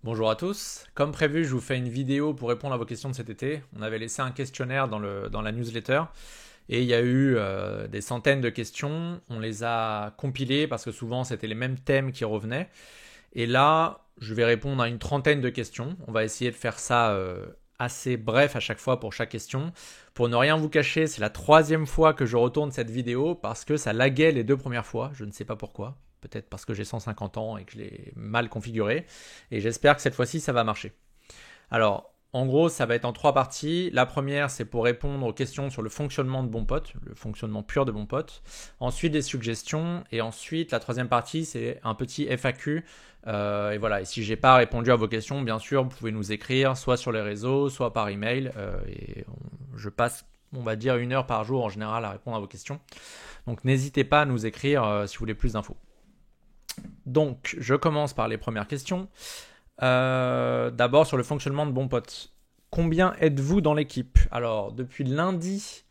Bonjour à tous. Comme prévu, je vous fais une vidéo pour répondre à vos questions de cet été. On avait laissé un questionnaire dans la newsletter et il y a eu des centaines de questions. On les a compilées parce que souvent c'était les mêmes thèmes qui revenaient. Et là, je vais répondre à une trentaine de questions. On va essayer de faire ça assez bref à chaque fois pour chaque question. Pour ne rien vous cacher, c'est la troisième fois que je retourne cette vidéo parce que ça laguait les deux premières fois. Je ne sais pas pourquoi. Peut-être parce que j'ai 150 ans et que je l'ai mal configuré. Et j'espère que cette fois-ci, ça va marcher. Alors, en gros, ça va être en trois parties. La première, c'est pour répondre aux questions sur le fonctionnement de BonPot, le fonctionnement pur de BonPot. Ensuite, des suggestions. Et ensuite, la troisième partie, c'est un petit FAQ. Et voilà. Et si j'ai pas répondu à vos questions, bien sûr, vous pouvez nous écrire, soit sur les réseaux, soit par email. Je passe, on va dire, 1 heure par jour en général à répondre à vos questions. Donc, n'hésitez pas à nous écrire si vous voulez plus d'infos. Donc, je commence par les premières questions. D'abord sur le fonctionnement de BonPot. Combien êtes-vous dans l'équipe? Alors, depuis lundi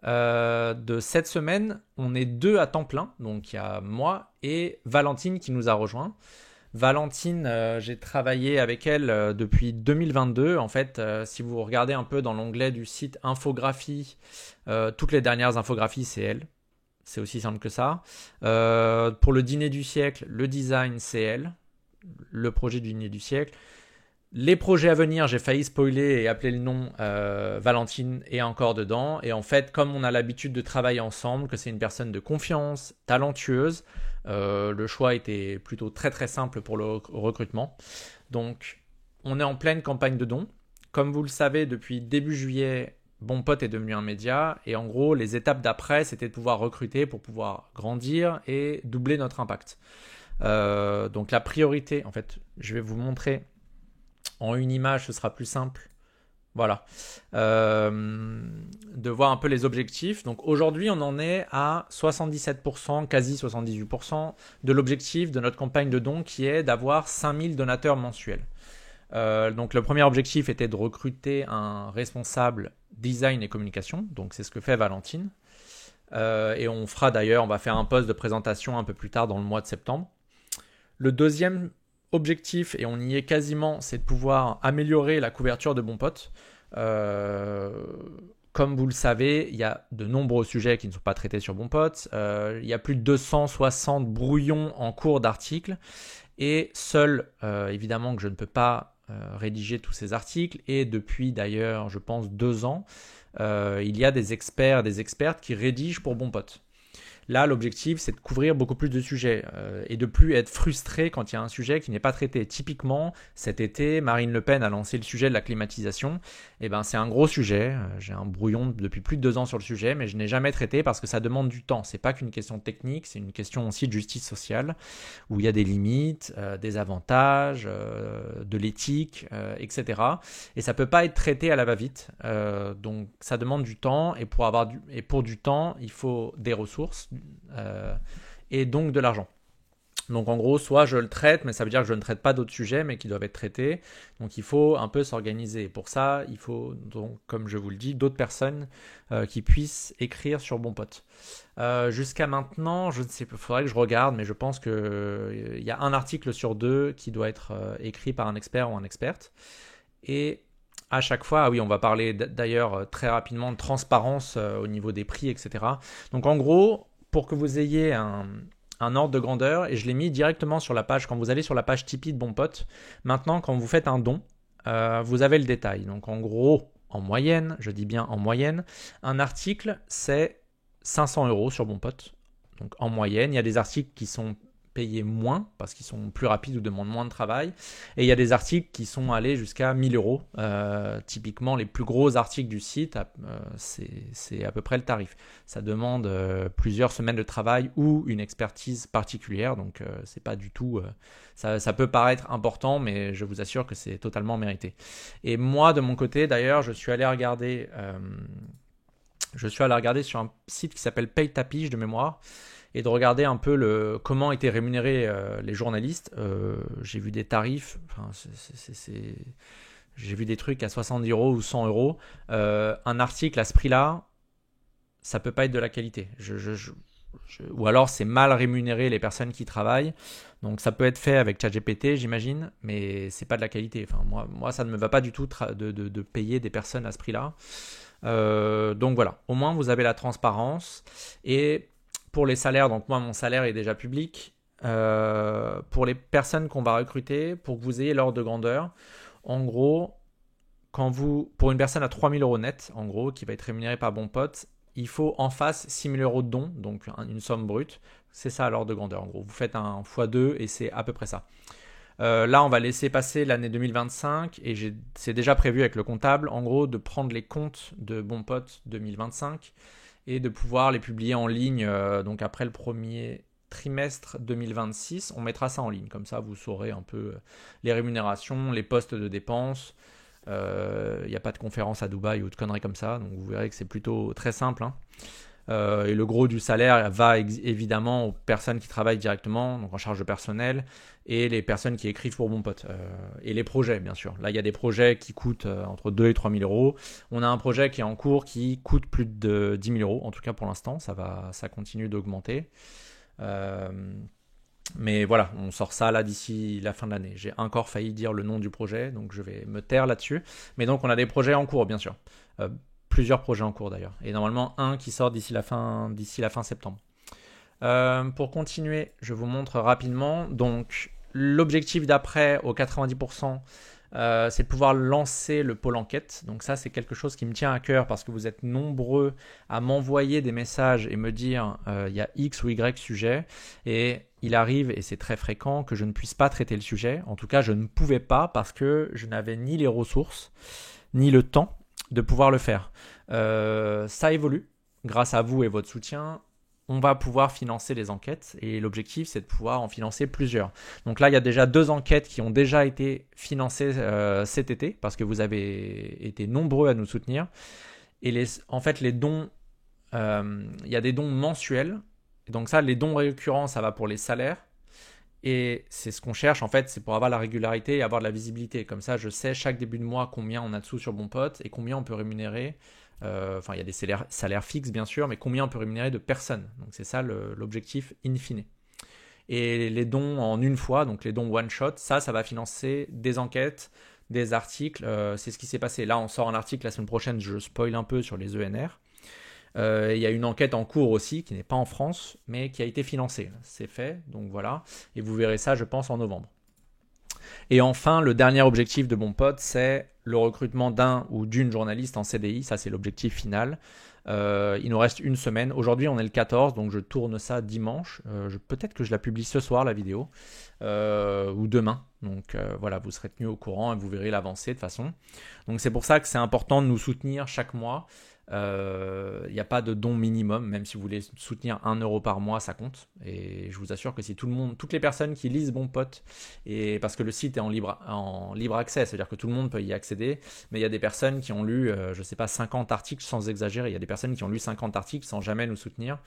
de cette semaine, on est deux à temps plein. Donc, il y a moi et Valentine qui nous a rejoint. Valentine, j'ai travaillé avec elle depuis 2022. En fait, si vous regardez un peu dans l'onglet du site infographie, toutes les dernières infographies, c'est elle. C'est aussi simple que ça. Pour le dîner du siècle, le design, c'est elle. Le projet du dîner du siècle. Les projets à venir, j'ai failli spoiler et appeler le nom, Valentine est encore dedans. Et en fait, comme on a l'habitude de travailler ensemble, que c'est une personne de confiance, talentueuse, le choix était plutôt très très simple pour le recrutement. Donc, on est en pleine campagne de dons. Comme vous le savez, depuis début juillet, BonPot est devenu un média. Et en gros, les étapes d'après, c'était de pouvoir recruter pour pouvoir grandir et doubler notre impact. Donc la priorité, en fait, je vais vous montrer en une image, ce sera plus simple. Voilà. De voir un peu les objectifs. Donc aujourd'hui, on en est à 77%, quasi 78% de l'objectif de notre campagne de dons qui est d'avoir 5000 donateurs mensuels. Donc le premier objectif était de recruter un responsable design et communication. Donc c'est ce que fait Valentine. Et on fera d'ailleurs, on va faire un post de présentation un peu plus tard dans le mois de septembre. Le deuxième objectif, et on y est quasiment, c'est de pouvoir améliorer la couverture de BonPot. Comme vous le savez, il y a de nombreux sujets qui ne sont pas traités sur BonPot. Il y a plus de 260 brouillons en cours d'articles. Et seul, évidemment que je ne peux pas rédiger tous ces articles. Et depuis d'ailleurs, je pense 2 ans, il y a des experts, des expertes qui rédigent pour BonPot. Là, l'objectif, c'est de couvrir beaucoup plus de sujets et de plus être frustré quand il y a un sujet qui n'est pas traité. Typiquement, cet été, Marine Le Pen a lancé le sujet de la climatisation. Et ben, c'est un gros sujet. J'ai un brouillon depuis plus de 2 ans sur le sujet, mais je n'ai jamais traité parce que ça demande du temps. C'est pas qu'une question technique, c'est une question aussi de justice sociale où il y a des limites, des avantages, de l'éthique, etc. Et ça peut pas être traité à la va-vite. Donc, ça demande du temps et pour du temps, il faut des ressources et donc de l'argent. Donc en gros, soit je le traite, mais ça veut dire que je ne traite pas d'autres sujets, mais qui doivent être traités. Donc il faut un peu s'organiser. Pour ça, il faut donc, comme je vous le dis, d'autres personnes qui puissent écrire sur BonPot. Jusqu'à maintenant, je ne sais pas, il faudrait que je regarde, mais je pense qu'il y a un article sur 2 qui doit être écrit par un expert ou un experte. Et à chaque fois, ah oui, on va parler d'ailleurs très rapidement de transparence au niveau des prix, etc. Donc en gros, pour que vous ayez un ordre de grandeur, et je l'ai mis directement sur la page, quand vous allez sur la page Tipeee de BonPot, maintenant quand vous faites un don, vous avez le détail. Donc en gros, en moyenne, je dis bien en moyenne, un article c'est 500 € sur BonPot. Donc en moyenne, il y a des articles qui sont payés moins parce qu'ils sont plus rapides ou demandent moins de travail. Et il y a des articles qui sont allés jusqu'à 1 000 €. Typiquement, les plus gros articles du site, c'est à peu près le tarif. Ça demande plusieurs semaines de travail ou une expertise particulière. Donc, c'est pas du tout. Ça peut paraître important, mais je vous assure que c'est totalement mérité. Et moi, de mon côté, d'ailleurs, je suis allé regarder sur un site qui s'appelle PayTapiche de mémoire et de regarder un peu comment étaient rémunérés les journalistes. J'ai vu des tarifs, j'ai vu des trucs à 70 € ou 100 €. Un article à ce prix-là, ça peut pas être de la qualité. ou alors c'est mal rémunéré les personnes qui travaillent. Donc ça peut être fait avec ChatGPT, j'imagine, mais c'est pas de la qualité. Enfin, moi ça ne me va pas du tout de payer des personnes à ce prix-là. Donc voilà, au moins vous avez la transparence. Et pour les salaires, donc moi mon salaire est déjà public. Pour les personnes qu'on va recruter, pour que vous ayez l'ordre de grandeur, en gros, pour une personne à 3 000 euros net, en gros, qui va être rémunérée par Bon Pote, il faut en face 6 000 euros de dons, donc une somme brute. C'est ça l'ordre de grandeur, en gros. Vous faites un x2 et c'est à peu près ça. Là, on va laisser passer l'année 2025 et c'est déjà prévu avec le comptable, en gros, de prendre les comptes de Bon Pote 2025 et de pouvoir les publier en ligne. Donc après le premier trimestre 2026, on mettra ça en ligne. Comme ça, vous saurez un peu les rémunérations, les postes de dépenses. Il n'y a pas de conférence à Dubaï ou de conneries comme ça, donc vous verrez que c'est plutôt très simple. Et le gros du salaire va évidemment aux personnes qui travaillent directement, donc en charge de personnel, et les personnes qui écrivent pour Bon Pote. Et les projets, bien sûr. Là, il y a des projets qui coûtent entre 2 et 3 000 euros. On a un projet qui est en cours qui coûte plus de 10 000 euros, en tout cas pour l'instant. Ça continue d'augmenter. Mais voilà, on sort ça là d'ici la fin de l'année. J'ai encore failli dire le nom du projet, donc je vais me taire là-dessus. Mais donc on a des projets en cours, bien sûr. Plusieurs projets en cours d'ailleurs. Et normalement un qui sort d'ici la fin septembre. Pour continuer, je vous montre rapidement. Donc l'objectif d'après aux 90%, c'est de pouvoir lancer le pôle enquête. Donc ça, c'est quelque chose qui me tient à cœur parce que vous êtes nombreux à m'envoyer des messages et me dire il y a X ou Y sujet. Et il arrive, et c'est très fréquent, que je ne puisse pas traiter le sujet. En tout cas, je ne pouvais pas parce que je n'avais ni les ressources, ni le temps de pouvoir le faire. Ça évolue. Grâce à vous et votre soutien, on va pouvoir financer les enquêtes et l'objectif, c'est de pouvoir en financer plusieurs. Donc là, il y a déjà 2 enquêtes qui ont déjà été financées cet été parce que vous avez été nombreux à nous soutenir. Et en fait, les dons, il y a des dons mensuels. Donc ça, les dons récurrents, ça va pour les salaires. Et c'est ce qu'on cherche, en fait, c'est pour avoir la régularité et avoir de la visibilité. Comme ça, je sais chaque début de mois combien on a de sous sur Bon Pote et combien on peut rémunérer. Enfin, il y a des salaires fixes, bien sûr, mais combien on peut rémunérer de personnes. Donc c'est ça l'objectif in fine. Et les dons en une fois, donc les dons one shot, ça va financer des enquêtes, des articles. C'est ce qui s'est passé. Là, on sort un article la semaine prochaine, je spoil un peu sur les ENR. Il y a une enquête en cours aussi qui n'est pas en France mais qui a été financée, c'est fait, donc voilà, et vous verrez ça je pense en novembre. Et enfin le dernier objectif de Bon Pote, c'est le recrutement d'un ou d'une journaliste en CDI, ça c'est l'objectif final. Il nous reste une semaine, aujourd'hui on est le 14 donc je tourne ça dimanche, peut-être que je la publie ce soir la vidéo ou demain, donc voilà, vous serez tenus au courant et vous verrez l'avancée de toute façon. Donc c'est pour ça que c'est important de nous soutenir chaque mois. Il n'y a pas de don minimum, même si vous voulez soutenir 1 euro par mois, ça compte. Et je vous assure que si toutes les personnes qui lisent Bon Pote, et parce que le site est en libre accès, c'est-à-dire que tout le monde peut y accéder, mais il y a des personnes qui ont lu, je sais pas, 50 articles sans exagérer, il y a des personnes qui ont lu 50 articles sans jamais nous soutenir.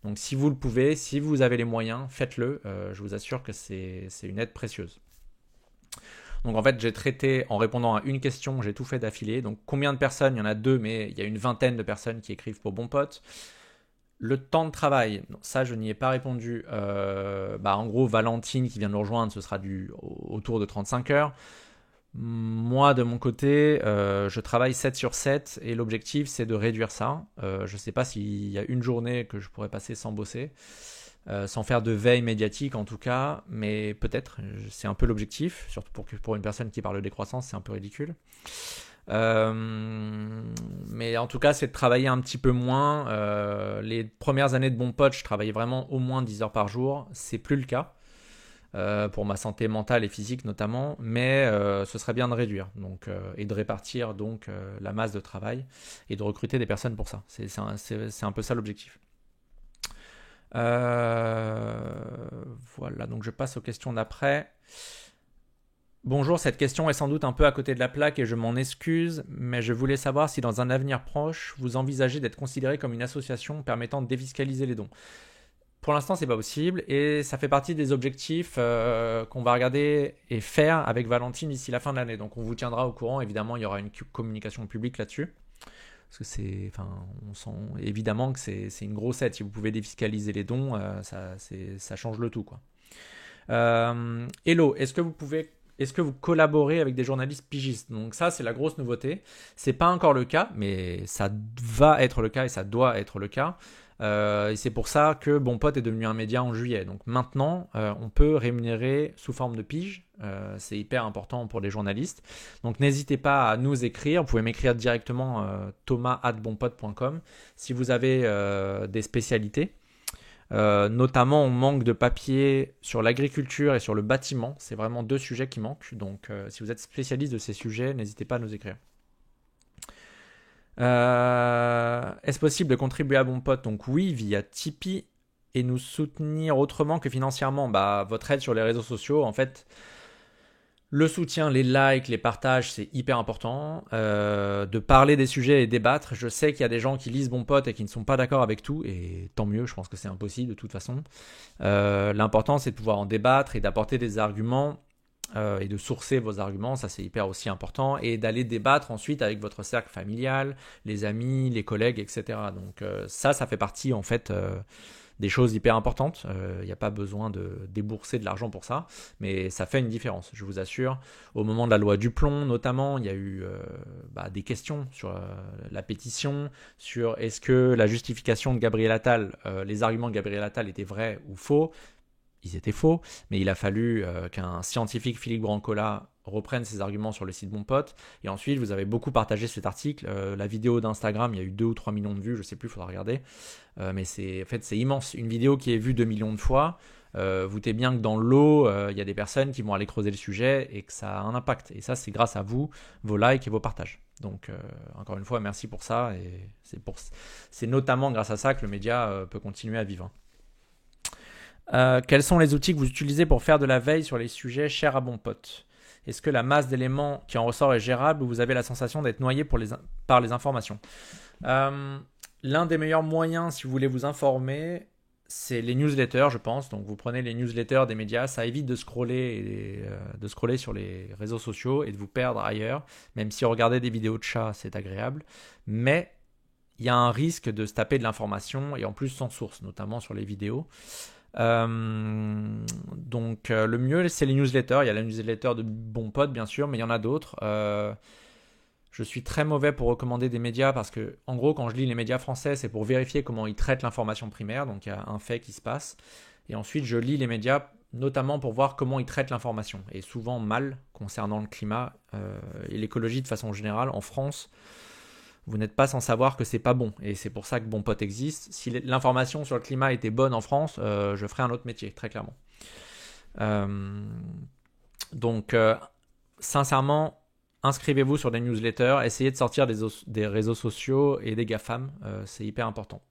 Donc si vous le pouvez, si vous avez les moyens, faites-le, je vous assure que c'est une aide précieuse. Donc en fait, j'ai traité, en répondant à une question, j'ai tout fait d'affilée. Donc combien de personnes? Il y en a 2, mais il y a une vingtaine de personnes qui écrivent pour Bon Pote. Le temps de travail, non, ça je n'y ai pas répondu. En gros, Valentine qui vient de nous rejoindre, ce sera autour de 35 heures. Moi, de mon côté, je travaille 7 sur 7 et l'objectif, c'est de réduire ça. Je ne sais pas s'il y a une journée que je pourrais passer sans bosser. Sans faire de veille médiatique en tout cas, mais peut-être, c'est un peu l'objectif, surtout pour une personne qui parle de décroissance, c'est un peu ridicule. Mais en tout cas, c'est de travailler un petit peu moins. Les premières années de Bon Pote, je travaillais vraiment au moins 10 heures par jour, c'est plus le cas. Pour ma santé mentale et physique notamment, mais ce serait bien de réduire et de répartir donc la masse de travail et de recruter des personnes pour ça. C'est un peu ça l'objectif. Voilà, donc je passe aux questions d'après. Bonjour, cette question est sans doute un peu à côté de la plaque et je m'en excuse, mais je voulais savoir si dans un avenir proche, vous envisagez d'être considéré comme une association permettant de défiscaliser les dons. Pour l'instant, c'est pas possible et ça fait partie des objectifs qu'on va regarder et faire avec Valentine d'ici la fin de l'année. Donc on vous tiendra au courant, évidemment, il y aura une communication publique là-dessus. parce que on sent évidemment que c'est une grosse aide. Si vous pouvez défiscaliser les dons, ça change le tout, quoi. Hello, est-ce que vous collaborez avec des journalistes pigistes? Donc ça, c'est la grosse nouveauté. C'est pas encore le cas, mais ça va être le cas et ça doit être le cas. Et c'est pour ça que Bon Pote est devenu un média en juillet. Donc maintenant, on peut rémunérer sous forme de pige. C'est hyper important pour les journalistes. Donc n'hésitez pas à nous écrire. Vous pouvez m'écrire directement thomas@bonpote.com si vous avez des spécialités. Notamment, on manque de papier sur l'agriculture et sur le bâtiment. C'est vraiment 2 sujets qui manquent. Donc, si vous êtes spécialiste de ces sujets, n'hésitez pas à nous écrire. Est-ce possible de contribuer à Bon Pote? Donc oui, via Tipeee, et nous soutenir autrement que financièrement. Votre aide sur les réseaux sociaux, en fait, le soutien, les likes, les partages, c'est hyper important. De parler des sujets et débattre. Je sais qu'il y a des gens qui lisent Bon Pote et qui ne sont pas d'accord avec tout, et tant mieux, je pense que c'est impossible de toute façon. L'important, c'est de pouvoir en débattre et d'apporter des arguments et de sourcer vos arguments, ça c'est hyper aussi important, et d'aller débattre ensuite avec votre cercle familial, les amis, les collègues, etc. Donc ça fait partie en fait des choses hyper importantes. Il n'y a pas besoin de débourser de l'argent pour ça, mais ça fait une différence, je vous assure. Au moment de la loi Duplon, notamment, il y a eu des questions sur la pétition, sur est-ce que la justification de Gabriel Attal, les arguments de Gabriel Attal étaient vrais ou faux. Ils étaient faux, mais il a fallu qu'un scientifique, Philippe Brancola, reprenne ses arguments sur le site Bon Pote. Et ensuite, vous avez beaucoup partagé cet article. La vidéo d'Instagram, il y a eu 2 ou 3 millions de vues, je ne sais plus, il faudra regarder. Mais c'est immense. Une vidéo qui est vue 2 millions de fois, vous doutez bien que dans l'eau, il y a des personnes qui vont aller creuser le sujet et que ça a un impact. Et ça, c'est grâce à vous, vos likes et vos partages. Donc, encore une fois, merci pour ça. Et c'est notamment grâce à ça que le média peut continuer à vivre. Quels sont les outils que vous utilisez pour faire de la veille sur les sujets chers à Bon Pote? Est-ce que la masse d'éléments qui en ressort est gérable ou vous avez la sensation d'être noyé par les informations? L'un des meilleurs moyens, si vous voulez vous informer, c'est les newsletters, je pense. Donc vous prenez les newsletters des médias, ça évite de scroller sur les réseaux sociaux et de vous perdre ailleurs. Même si regarder des vidéos de chats, c'est agréable. Mais il y a un risque de se taper de l'information et en plus sans source, notamment sur les vidéos. Donc le mieux c'est les newsletters. Il y a la newsletter de Bon Pote bien sûr, mais il y en a d'autres. Je suis très mauvais pour recommander des médias parce que en gros quand je lis les médias français c'est pour vérifier comment ils traitent l'information primaire, donc il y a un fait qui se passe, et ensuite je lis les médias notamment pour voir comment ils traitent l'information, et souvent mal concernant le climat et l'écologie de façon générale. En France, vous n'êtes pas sans savoir que c'est pas bon, et c'est pour ça que Bon Pote existe. Si l'information sur le climat était bonne en France, je ferais un autre métier, très clairement. Donc, sincèrement, inscrivez-vous sur des newsletters, essayez de sortir des réseaux sociaux et des GAFAM, c'est hyper important.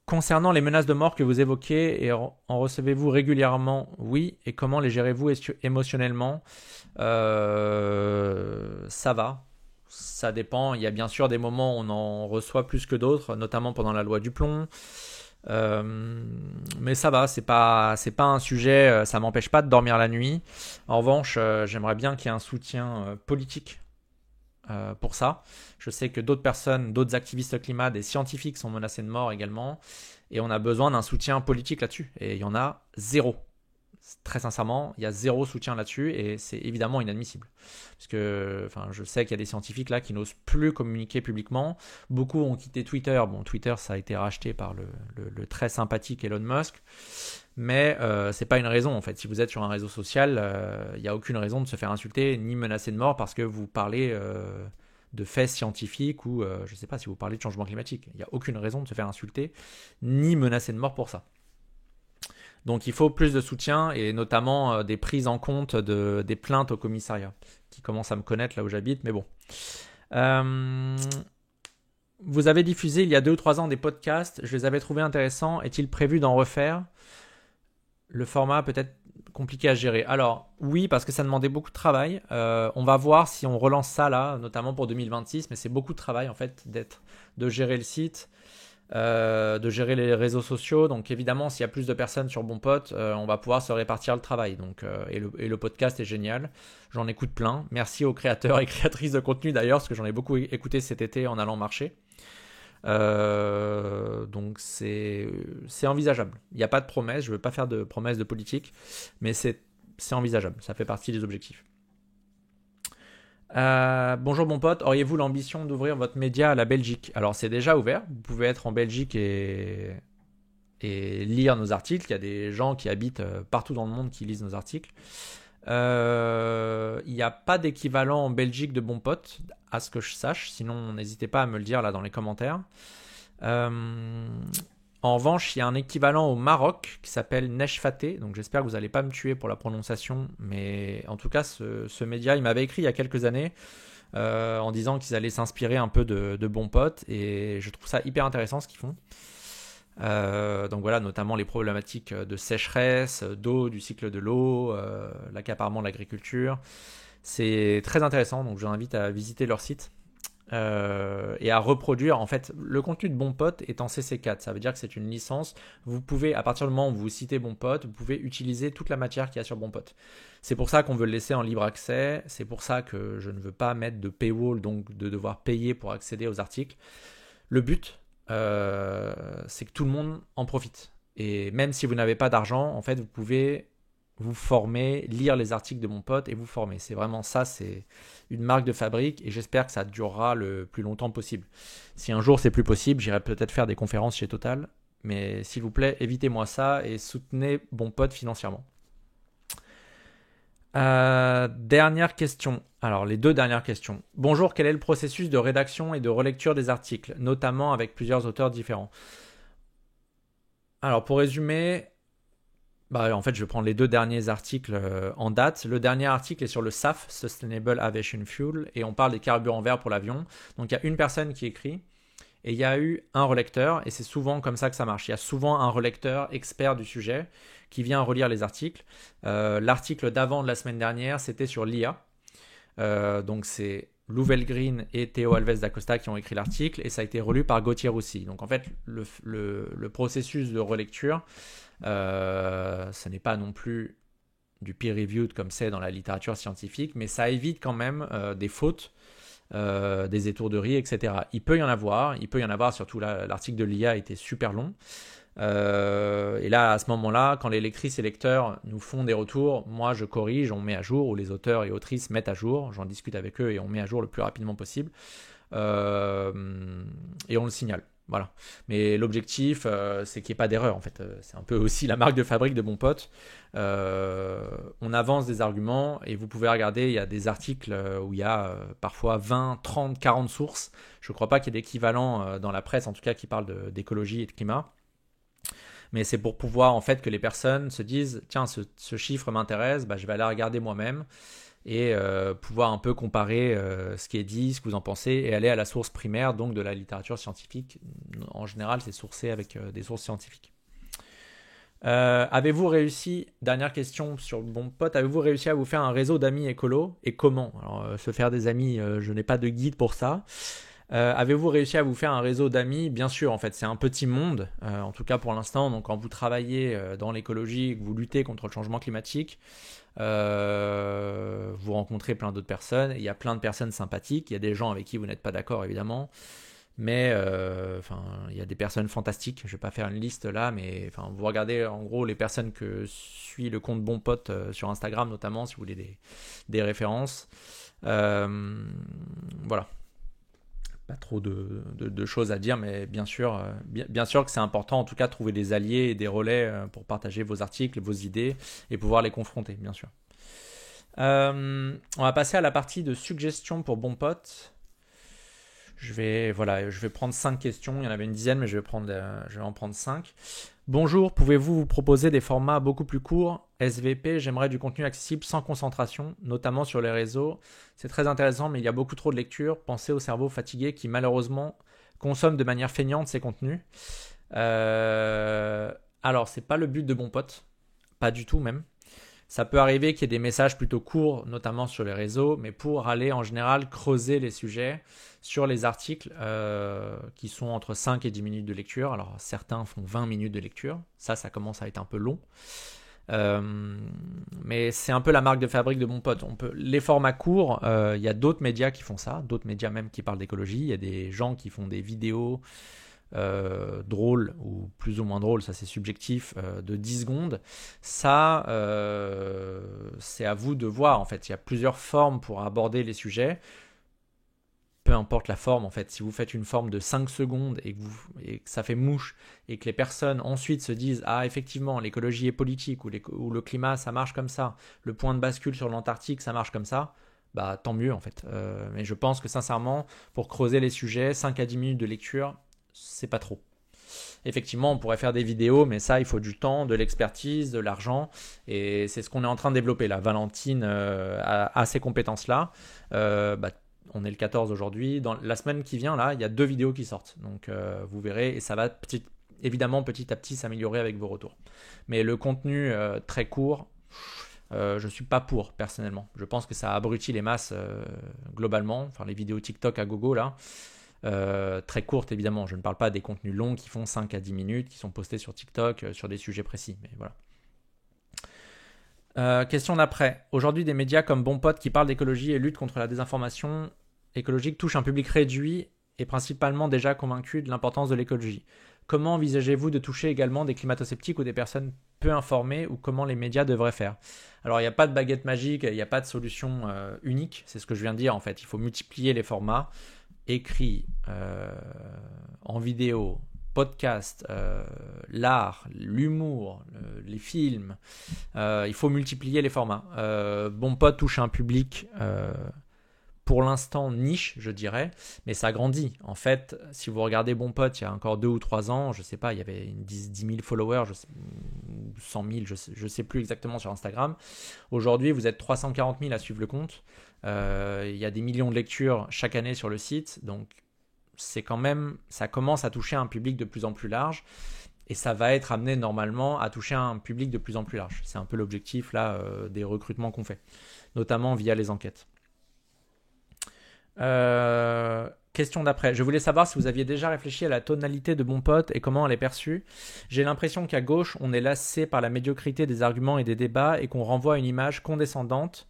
Concernant les menaces de mort que vous évoquez, et en recevez-vous régulièrement? Oui, et comment les gérez-vous émotionnellement? Ça va. Ça dépend, il y a bien sûr des moments où on en reçoit plus que d'autres, notamment pendant la loi Duplon. Mais ça va, c'est pas un sujet, ça m'empêche pas de dormir la nuit. En revanche, j'aimerais bien qu'il y ait un soutien politique pour ça. Je sais que d'autres personnes, d'autres activistes climat, des scientifiques sont menacés de mort également. Et on a besoin d'un soutien politique là-dessus. Et il y en a zéro. Très sincèrement, il y a zéro soutien là-dessus et c'est évidemment inadmissible. Parce que je sais qu'il y a des scientifiques là qui n'osent plus communiquer publiquement. Beaucoup ont quitté Twitter. Bon, Twitter, ça a été racheté par le très sympathique Elon Musk. Mais c'est pas une raison en fait. Si vous êtes sur un réseau social, il n'y a aucune raison de se faire insulter ni menacer de mort parce que vous parlez de faits scientifiques ou je sais pas, si vous parlez de changement climatique. Il n'y a aucune raison de se faire insulter ni menacer de mort pour ça. Donc il faut plus de soutien et notamment des prises en compte des plaintes au commissariat qui commencent à me connaître là où j'habite, mais bon. Vous avez diffusé il y a 2 ou 3 ans des podcasts, je les avais trouvés intéressants. Est-il prévu d'en refaire? Le format peut-être compliqué à gérer. Alors oui, parce que ça demandait beaucoup de travail. On va voir si on relance ça là, notamment pour 2026, mais c'est beaucoup de travail en fait de gérer le site. de gérer les réseaux sociaux. Donc évidemment, s'il y a plus de personnes sur Bon Pote, on va pouvoir se répartir le travail. Donc, et le podcast est génial. J'en écoute plein. Merci aux créateurs et créatrices de contenu d'ailleurs, parce que j'en ai beaucoup écouté cet été en allant marcher. Donc c'est envisageable. Il n'y a pas de promesse, je ne veux pas faire de promesses de politique, mais c'est envisageable, ça fait partie des objectifs. Bonjour bon pote, auriez-vous l'ambition d'ouvrir votre média à la Belgique? Alors c'est déjà ouvert, vous pouvez être en Belgique et lire nos articles. Il y a des gens qui habitent partout dans le monde qui lisent nos articles. Il n'y a pas d'équivalent en Belgique de Bon Pote, à ce que je sache, sinon n'hésitez pas à me le dire là dans les commentaires. En revanche, il y a un équivalent au Maroc qui s'appelle Neshfaté, donc j'espère que vous n'allez pas me tuer pour la prononciation, mais en tout cas, ce média, il m'avait écrit il y a quelques années en disant qu'ils allaient s'inspirer un peu de Bon Pote, et je trouve ça hyper intéressant ce qu'ils font. Donc voilà, notamment les problématiques de sécheresse, d'eau, du cycle de l'eau, l'accaparement de l'agriculture. C'est très intéressant, donc je vous invite à visiter leur site. Et à reproduire, en fait, le contenu de Bon Pote est en CC4, ça veut dire que c'est une licence. Vous pouvez, à partir du moment où vous citez Bon Pote, vous pouvez utiliser toute la matière qu'il y a sur Bon Pote. C'est pour ça qu'on veut le laisser en libre accès, c'est pour ça que je ne veux pas mettre de paywall, donc de devoir payer pour accéder aux articles. Le but, c'est que tout le monde en profite. Et même si vous n'avez pas d'argent, en fait, vous pouvez vous former, lire les articles de Bon Pote et vous former. C'est vraiment ça, c'est une marque de fabrique et j'espère que ça durera le plus longtemps possible. Si un jour c'est plus possible, j'irai peut-être faire des conférences chez Total, mais s'il vous plaît, évitez-moi ça et soutenez Bon Pote financièrement. Dernière question. Alors, les deux dernières questions. Bonjour, quel est le processus de rédaction et de relecture des articles, notamment avec plusieurs auteurs différents? Alors, pour résumer, en fait, je vais prendre les deux derniers articles en date. Le dernier article est sur le SAF, Sustainable Aviation Fuel, et on parle des carburants verts pour l'avion. Donc, il y a une personne qui écrit, et il y a eu un relecteur, et c'est souvent comme ça que ça marche. Il y a souvent un relecteur expert du sujet qui vient relire les articles. L'article d'avant de la semaine dernière, c'était sur l'IA. Donc, c'est Louvel Green et Théo Alves d'Acosta qui ont écrit l'article, et ça a été relu par Gauthier Roussy. Donc, en fait, le processus de relecture, ce n'est pas non plus du peer-reviewed comme c'est dans la littérature scientifique, mais ça évite quand même des fautes, des étourderies, etc. Il peut y en avoir, surtout là, l'article de l'IA était super long. Et là, à ce moment-là, quand les lectrices et lecteurs nous font des retours, moi je corrige, on met à jour, ou les auteurs et autrices mettent à jour, j'en discute avec eux et on met à jour le plus rapidement possible. Et on le signale. Voilà. Mais l'objectif, c'est qu'il n'y ait pas d'erreur. En fait, c'est un peu aussi la marque de fabrique de Bon Pote. On avance des arguments et vous pouvez regarder, il y a des articles où il y a parfois 20, 30, 40 sources. Je ne crois pas qu'il y ait d'équivalent dans la presse, en tout cas, qui parle d'écologie et de climat. Mais c'est pour pouvoir, en fait, que les personnes se disent, tiens, ce chiffre m'intéresse, je vais aller regarder moi-même. Et pouvoir un peu comparer ce qui est dit, ce que vous en pensez, et aller à la source primaire, donc de la littérature scientifique. En général, c'est sourcé avec des sources scientifiques. Avez-vous réussi, dernière question sur Bon Pote, avez-vous réussi à vous faire un réseau d'amis écolos, et comment? Alors, se faire des amis, je n'ai pas de guide pour ça. Avez-vous réussi à vous faire un réseau d'amis? Bien sûr, en fait, c'est un petit monde, en tout cas pour l'instant. Donc, quand vous travaillez dans l'écologie, que vous luttez contre le changement climatique, vous rencontrez plein d'autres personnes. Il y a plein de personnes sympathiques. Il y a des gens avec qui vous n'êtes pas d'accord, évidemment. Mais il y a des personnes fantastiques. Je ne vais pas faire une liste là, mais vous regardez en gros les personnes que suit le compte Bon Pote sur Instagram, notamment, si vous voulez des références. Voilà. Pas trop de choses à dire, mais bien sûr que c'est important, en tout cas, de trouver des alliés et des relais pour partager vos articles, vos idées et pouvoir les confronter, bien sûr. On va passer à la partie de suggestions pour Bon Pote. Je vais prendre 5 questions. Il y en avait une dizaine, mais je vais en prendre 5. Bonjour, pouvez-vous vous proposer des formats beaucoup plus courts? SVP, j'aimerais du contenu accessible sans concentration, notamment sur les réseaux. C'est très intéressant, mais il y a beaucoup trop de lectures. Pensez au cerveau fatigué qui, malheureusement, consomme de manière feignante ces contenus. Alors, c'est pas le but de Bon Pote. Pas du tout, même. Ça peut arriver qu'il y ait des messages plutôt courts, notamment sur les réseaux, mais pour aller en général creuser les sujets sur les articles qui sont entre 5 et 10 minutes de lecture. Alors certains font 20 minutes de lecture, ça commence à être un peu long. Mais c'est un peu la marque de fabrique de Bon Pote. Les formats courts, il y a d'autres médias qui font ça, d'autres médias même qui parlent d'écologie. Il y a des gens qui font des vidéos drôles ou plus ou moins drôles, ça c'est subjectif, de 10 secondes. Ça, c'est à vous de voir en fait. Il y a plusieurs formes pour aborder les sujets. Peu importe la forme en fait, si vous faites une forme de 5 secondes et que ça fait mouche et que les personnes ensuite se disent ah effectivement l'écologie est politique ou le climat ça marche comme ça, le point de bascule sur l'Antarctique ça marche comme ça, bah tant mieux en fait. Mais je pense que sincèrement pour creuser les sujets, 5 à 10 minutes de lecture c'est pas trop. Effectivement, on pourrait faire des vidéos, mais ça, il faut du temps, de l'expertise, de l'argent, et c'est ce qu'on est en train de développer là. Valentine a ces compétences-là. On est le 14 aujourd'hui. Dans la semaine qui vient, là, il y a 2 vidéos qui sortent. Donc, vous verrez, et ça va évidemment petit à petit s'améliorer avec vos retours. Mais le contenu très court, je ne suis pas pour, personnellement. Je pense que ça abrutit les masses globalement. Enfin, les vidéos TikTok à gogo, là. Très courtes évidemment, je ne parle pas des contenus longs qui font 5 à 10 minutes, qui sont postés sur TikTok sur des sujets précis, mais voilà. Question d'après. Aujourd'hui, des médias comme Bon Pote qui parlent d'écologie et luttent contre la désinformation écologique touchent un public réduit et principalement déjà convaincu de l'importance de l'écologie. Comment envisagez-vous de toucher également des climato-sceptiques ou des personnes peu informées, ou comment les médias devraient faire? Alors, il n'y a pas de baguette magique, il n'y a pas de solution unique, c'est ce que je viens de dire en fait. Il faut multiplier les formats. Écrit, en vidéo, podcast, l'art, l'humour, les films. Il faut multiplier les formats. Bon Pote touche un public pour l'instant niche, je dirais, mais ça grandit. En fait, si vous regardez Bon Pote il y a encore 2 ou 3 ans, je sais pas, il y avait 10 000 followers, 100 000, je sais plus exactement sur Instagram. Aujourd'hui, vous êtes 340 000 à suivre le compte. Il y a des millions de lectures chaque année sur le site, donc c'est quand même, ça commence à toucher un public de plus en plus large, et ça va être amené normalement à toucher un public de plus en plus large. C'est un peu l'objectif là des recrutements qu'on fait, notamment via les enquêtes. Question d'après. Je voulais savoir si vous aviez déjà réfléchi à la tonalité de Bon Pote et comment elle est perçue. J'ai l'impression qu'à gauche, on est lassé par la médiocrité des arguments et des débats et qu'on renvoie à une image condescendante.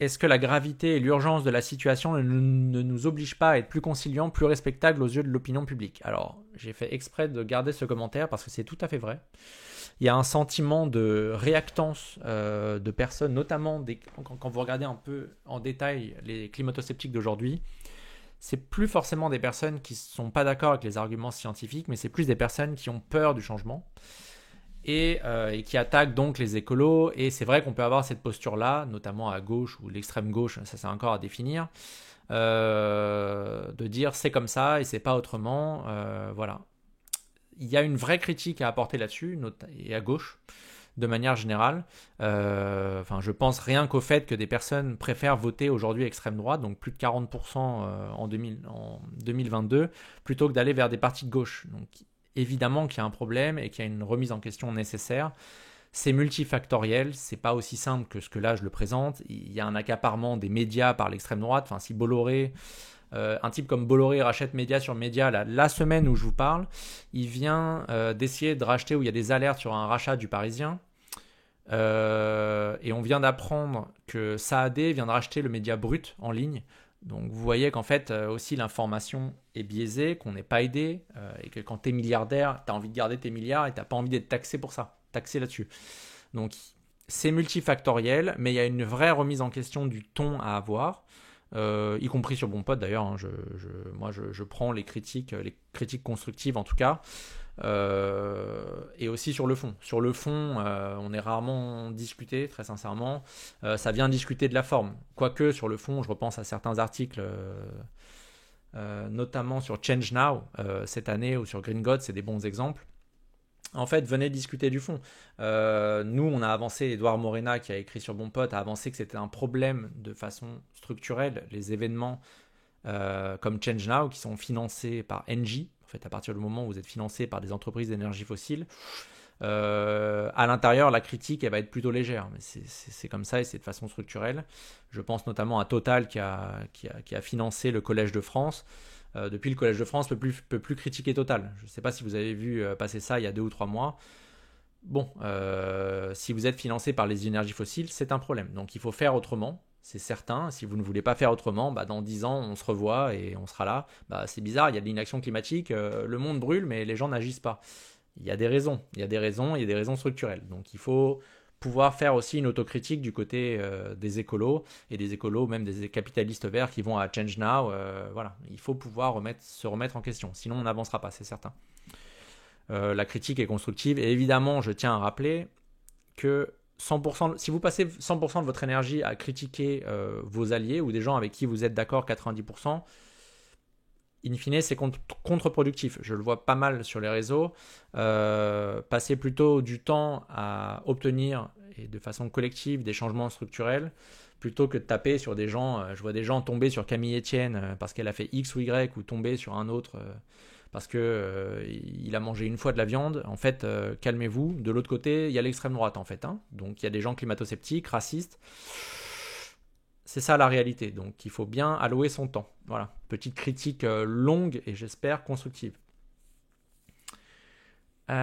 Est-ce que la gravité et l'urgence de la situation ne nous obligent pas à être plus conciliants, plus respectables aux yeux de l'opinion publique? Alors, j'ai fait exprès de garder ce commentaire parce que c'est tout à fait vrai. Il y a un sentiment de réactance de personnes, notamment quand vous regardez un peu en détail les climato-sceptiques d'aujourd'hui. C'est plus forcément des personnes qui ne sont pas d'accord avec les arguments scientifiques, mais c'est plus des personnes qui ont peur du changement et qui attaquent donc les écolos. Et c'est vrai qu'on peut avoir cette posture-là, notamment à gauche ou l'extrême gauche, ça c'est encore à définir, de dire c'est comme ça et c'est pas autrement. Voilà. Il y a une vraie critique à apporter là-dessus, et à gauche, de manière générale. Je pense rien qu'au fait que des personnes préfèrent voter aujourd'hui extrême droite, donc plus de 40% en 2022, plutôt que d'aller vers des partis de gauche. Donc évidemment qu'il y a un problème et qu'il y a une remise en question nécessaire. C'est multifactoriel, c'est pas aussi simple que ce que là je le présente. Il y a un accaparement des médias par l'extrême droite. Enfin, si Bolloré... un type comme Bolloré rachète média sur média la semaine où je vous parle, il vient d'essayer de racheter, où il y a des alertes sur un rachat du Parisien, et on vient d'apprendre que Saad vient de racheter le média Brut en ligne. Donc vous voyez qu'en fait aussi l'information est biaisée, qu'on n'est pas aidé, et que quand tu es milliardaire, tu as envie de garder tes milliards et tu n'as pas envie d'être taxé pour ça, taxé là-dessus. Donc c'est multifactoriel, mais il y a une vraie remise en question du ton à avoir. Y compris sur Bon Pote d'ailleurs, hein, moi je prends les critiques constructives en tout cas, et aussi sur le fond. Sur le fond, on est rarement discuté, très sincèrement. Ça vient discuter de la forme. Quoique sur le fond, je repense à certains articles, notamment sur Change Now cette année, ou sur Green God, c'est des bons exemples. En fait, venez discuter du fond. Nous, on a avancé, Edouard Morena, qui a écrit sur Bon Pote, a avancé que c'était un problème de façon structurelle. Les événements comme Change Now, qui sont financés par Engie, en fait, à partir du moment où vous êtes financé par des entreprises d'énergie fossile, À l'intérieur, la critique, elle va être plutôt légère. Mais c'est comme ça et c'est de façon structurelle. Je pense notamment à Total qui a financé le Collège de France. Depuis, le Collège de France ne peut plus critiquer Total. Je ne sais pas si vous avez vu passer ça il y a 2 ou 3 mois. Bon, si vous êtes financé par les énergies fossiles, c'est un problème. Donc il faut faire autrement, c'est certain. Si vous ne voulez pas faire autrement, dans 10 ans, on se revoit et on sera là. C'est bizarre, il y a de l'inaction climatique, le monde brûle, mais les gens n'agissent pas. Il y a des raisons, il y a des raisons structurelles. Donc il faut pouvoir faire aussi une autocritique du côté des écolos, et des écolos, même des capitalistes verts qui vont à Change Now. Voilà, il faut pouvoir se remettre en question, sinon on n'avancera pas, c'est certain. La critique est constructive, et évidemment, je tiens à rappeler que 100%, si vous passez 100% de votre énergie à critiquer vos alliés ou des gens avec qui vous êtes d'accord 90%, in fine, c'est contre-productif. Je le vois pas mal sur les réseaux. Passer plutôt du temps à obtenir, et de façon collective, des changements structurels, plutôt que de taper sur des gens. Je vois des gens tomber sur Camille Etienne parce qu'elle a fait X ou Y, ou tomber sur un autre parce qu'il a mangé une fois de la viande. En fait, calmez-vous. De l'autre côté, il y a l'extrême droite, en fait. Donc, il y a des gens climato-sceptiques, racistes. C'est ça la réalité. Donc, il faut bien allouer son temps. Voilà. Petite critique longue et j'espère constructive. Ça,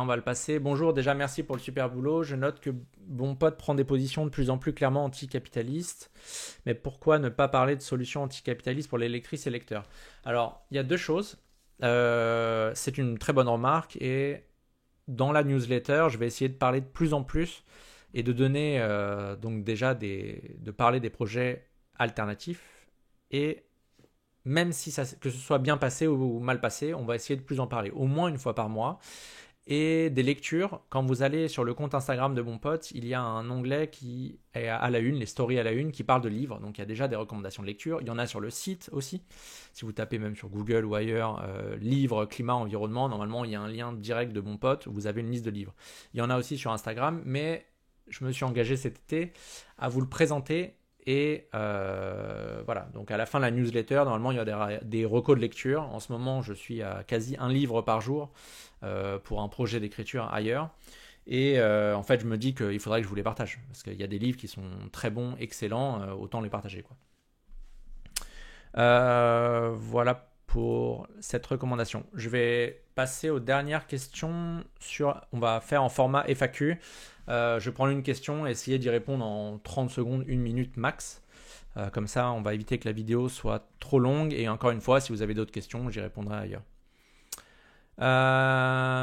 on va le passer. Bonjour, déjà merci pour le super boulot. Je note que Bon Pote prend des positions de plus en plus clairement anticapitalistes. Mais pourquoi ne pas parler de solutions anticapitalistes pour les lectrices et lecteurs? Alors, il y a 2 choses. C'est une très bonne remarque. Et dans la newsletter, je vais essayer de parler de plus en plus et de donner, donc déjà, de parler des projets alternatifs. Et même si que ce soit bien passé ou mal passé, on va essayer de plus en parler, au moins une fois par mois. Et des lectures, quand vous allez sur le compte Instagram de Bon Pote, il y a un onglet qui est à la une, les stories à la une, qui parle de livres. Donc il y a déjà des recommandations de lecture. Il y en a sur le site aussi. Si vous tapez même sur Google ou ailleurs, livres, climat, environnement, normalement il y a un lien direct de Bon Pote où vous avez une liste de livres. Il y en a aussi sur Instagram, mais je me suis engagé cet été à vous le présenter. Et voilà, donc à la fin de la newsletter, normalement il y a des recos de lecture. En ce moment, je suis à quasi un livre par jour pour un projet d'écriture ailleurs. Et en fait, je me dis qu'il faudrait que je vous les partage. Parce qu'il y a des livres qui sont très bons, excellents, autant les partager, quoi. Voilà pour cette recommandation. Je vais passer aux dernières questions. On va faire en format FAQ. Je prends une question et essayer d'y répondre en 30 secondes, 1 minute max. Comme ça, on va éviter que la vidéo soit trop longue. Et encore une fois, si vous avez d'autres questions, j'y répondrai ailleurs.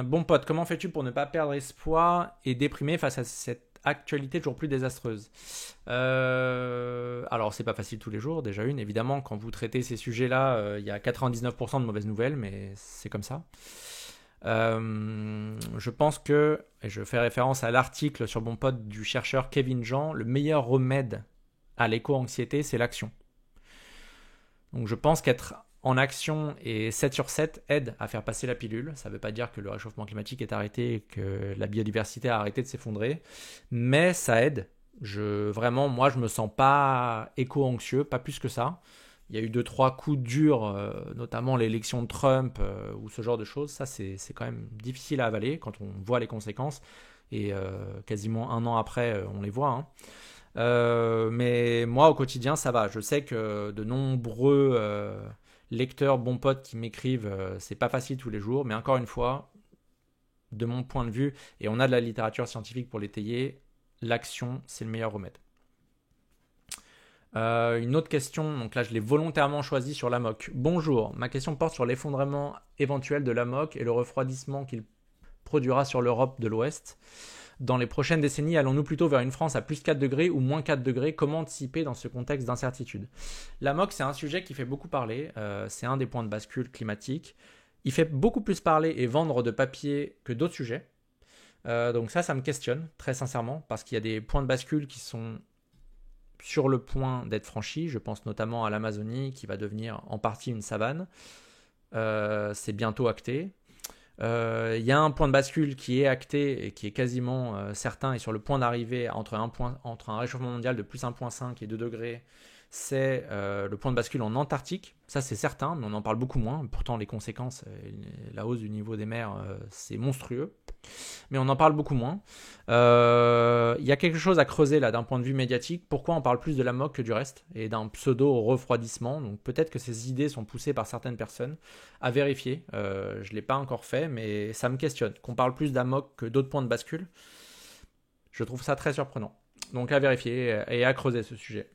Bon Pote, comment fais-tu pour ne pas perdre espoir et déprimer face à cette actualité toujours plus désastreuse? Alors, c'est pas facile tous les jours, déjà évidemment, quand vous traitez ces sujets-là, il y a 99% de mauvaises nouvelles, mais c'est comme ça. Je pense que, et je fais référence à l'article sur Bon Pote du chercheur Kevin Jean, le meilleur remède à l'éco-anxiété, c'est l'action. Donc je pense qu'être en action et 7 sur 7 aide à faire passer la pilule. Ça ne veut pas dire que le réchauffement climatique est arrêté et que la biodiversité a arrêté de s'effondrer, mais ça aide. Vraiment, moi, je me sens pas éco-anxieux, pas plus que ça. Il y a eu 2-3 coups durs, notamment l'élection de Trump ou ce genre de choses. Ça, c'est quand même difficile à avaler quand on voit les conséquences. Et quasiment 1 an après, on les voit. Mais moi, au quotidien, ça va. Je sais que de nombreux lecteurs, Bon Pote qui m'écrivent, c'est pas facile tous les jours. Mais encore une fois, de mon point de vue, et on a de la littérature scientifique pour l'étayer, l'action, c'est le meilleur remède. Une autre question, donc là je l'ai volontairement choisi sur l'AMOC. Bonjour, ma question porte sur l'effondrement éventuel de l'AMOC et le refroidissement qu'il produira sur l'Europe de l'Ouest. Dans les prochaines décennies, allons-nous plutôt vers une France à plus 4 degrés ou moins 4 degrés? Comment anticiper dans ce contexte d'incertitude? L'AMOC, c'est un sujet qui fait beaucoup parler, c'est un des points de bascule climatique. Il fait beaucoup plus parler et vendre de papier que d'autres sujets. Donc ça me questionne, très sincèrement, parce qu'il y a des points de bascule qui sont sur le point d'être franchis. Je pense notamment à l'Amazonie qui va devenir en partie une savane. C'est bientôt acté. Il y a un point de bascule qui est acté et qui est quasiment certain et sur le point d'arriver entre un réchauffement mondial de plus 1,5 et 2 degrés. C'est le point de bascule en Antarctique. Ça, c'est certain, mais on en parle beaucoup moins. Pourtant, les conséquences, la hausse du niveau des mers, c'est monstrueux. Mais on en parle beaucoup moins. Il y a quelque chose à creuser là d'un point de vue médiatique. Pourquoi on parle plus de la MOC que du reste et d'un pseudo-refroidissement? Donc peut-être que ces idées sont poussées par certaines personnes. À vérifier. Je ne l'ai pas encore fait, mais ça me questionne. Qu'on parle plus d'AMOC que d'autres points de bascule, je trouve ça très surprenant. Donc à vérifier et à creuser ce sujet.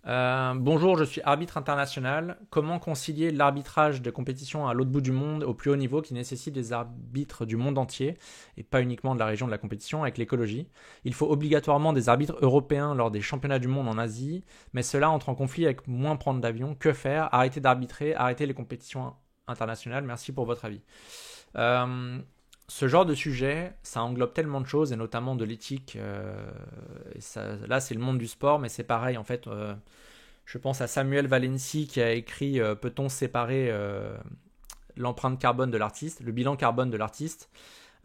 Bonjour, je suis arbitre international. Comment concilier l'arbitrage de compétition à l'autre bout du monde au plus haut niveau qui nécessite des arbitres du monde entier et pas uniquement de la région de la compétition avec l'écologie? Il faut obligatoirement des arbitres européens lors des championnats du monde en Asie, mais cela entre en conflit avec moins prendre d'avion. Que faire? Arrêter d'arbitrer, arrêter les compétitions internationales. Merci pour votre avis. Ce genre de sujet, ça englobe tellement de choses, et notamment de l'éthique. Là, c'est le monde du sport, mais c'est pareil, en fait. Je pense à Samuel Valency qui a écrit Peut-on séparer l'empreinte carbone de l'artiste, le bilan carbone de l'artiste?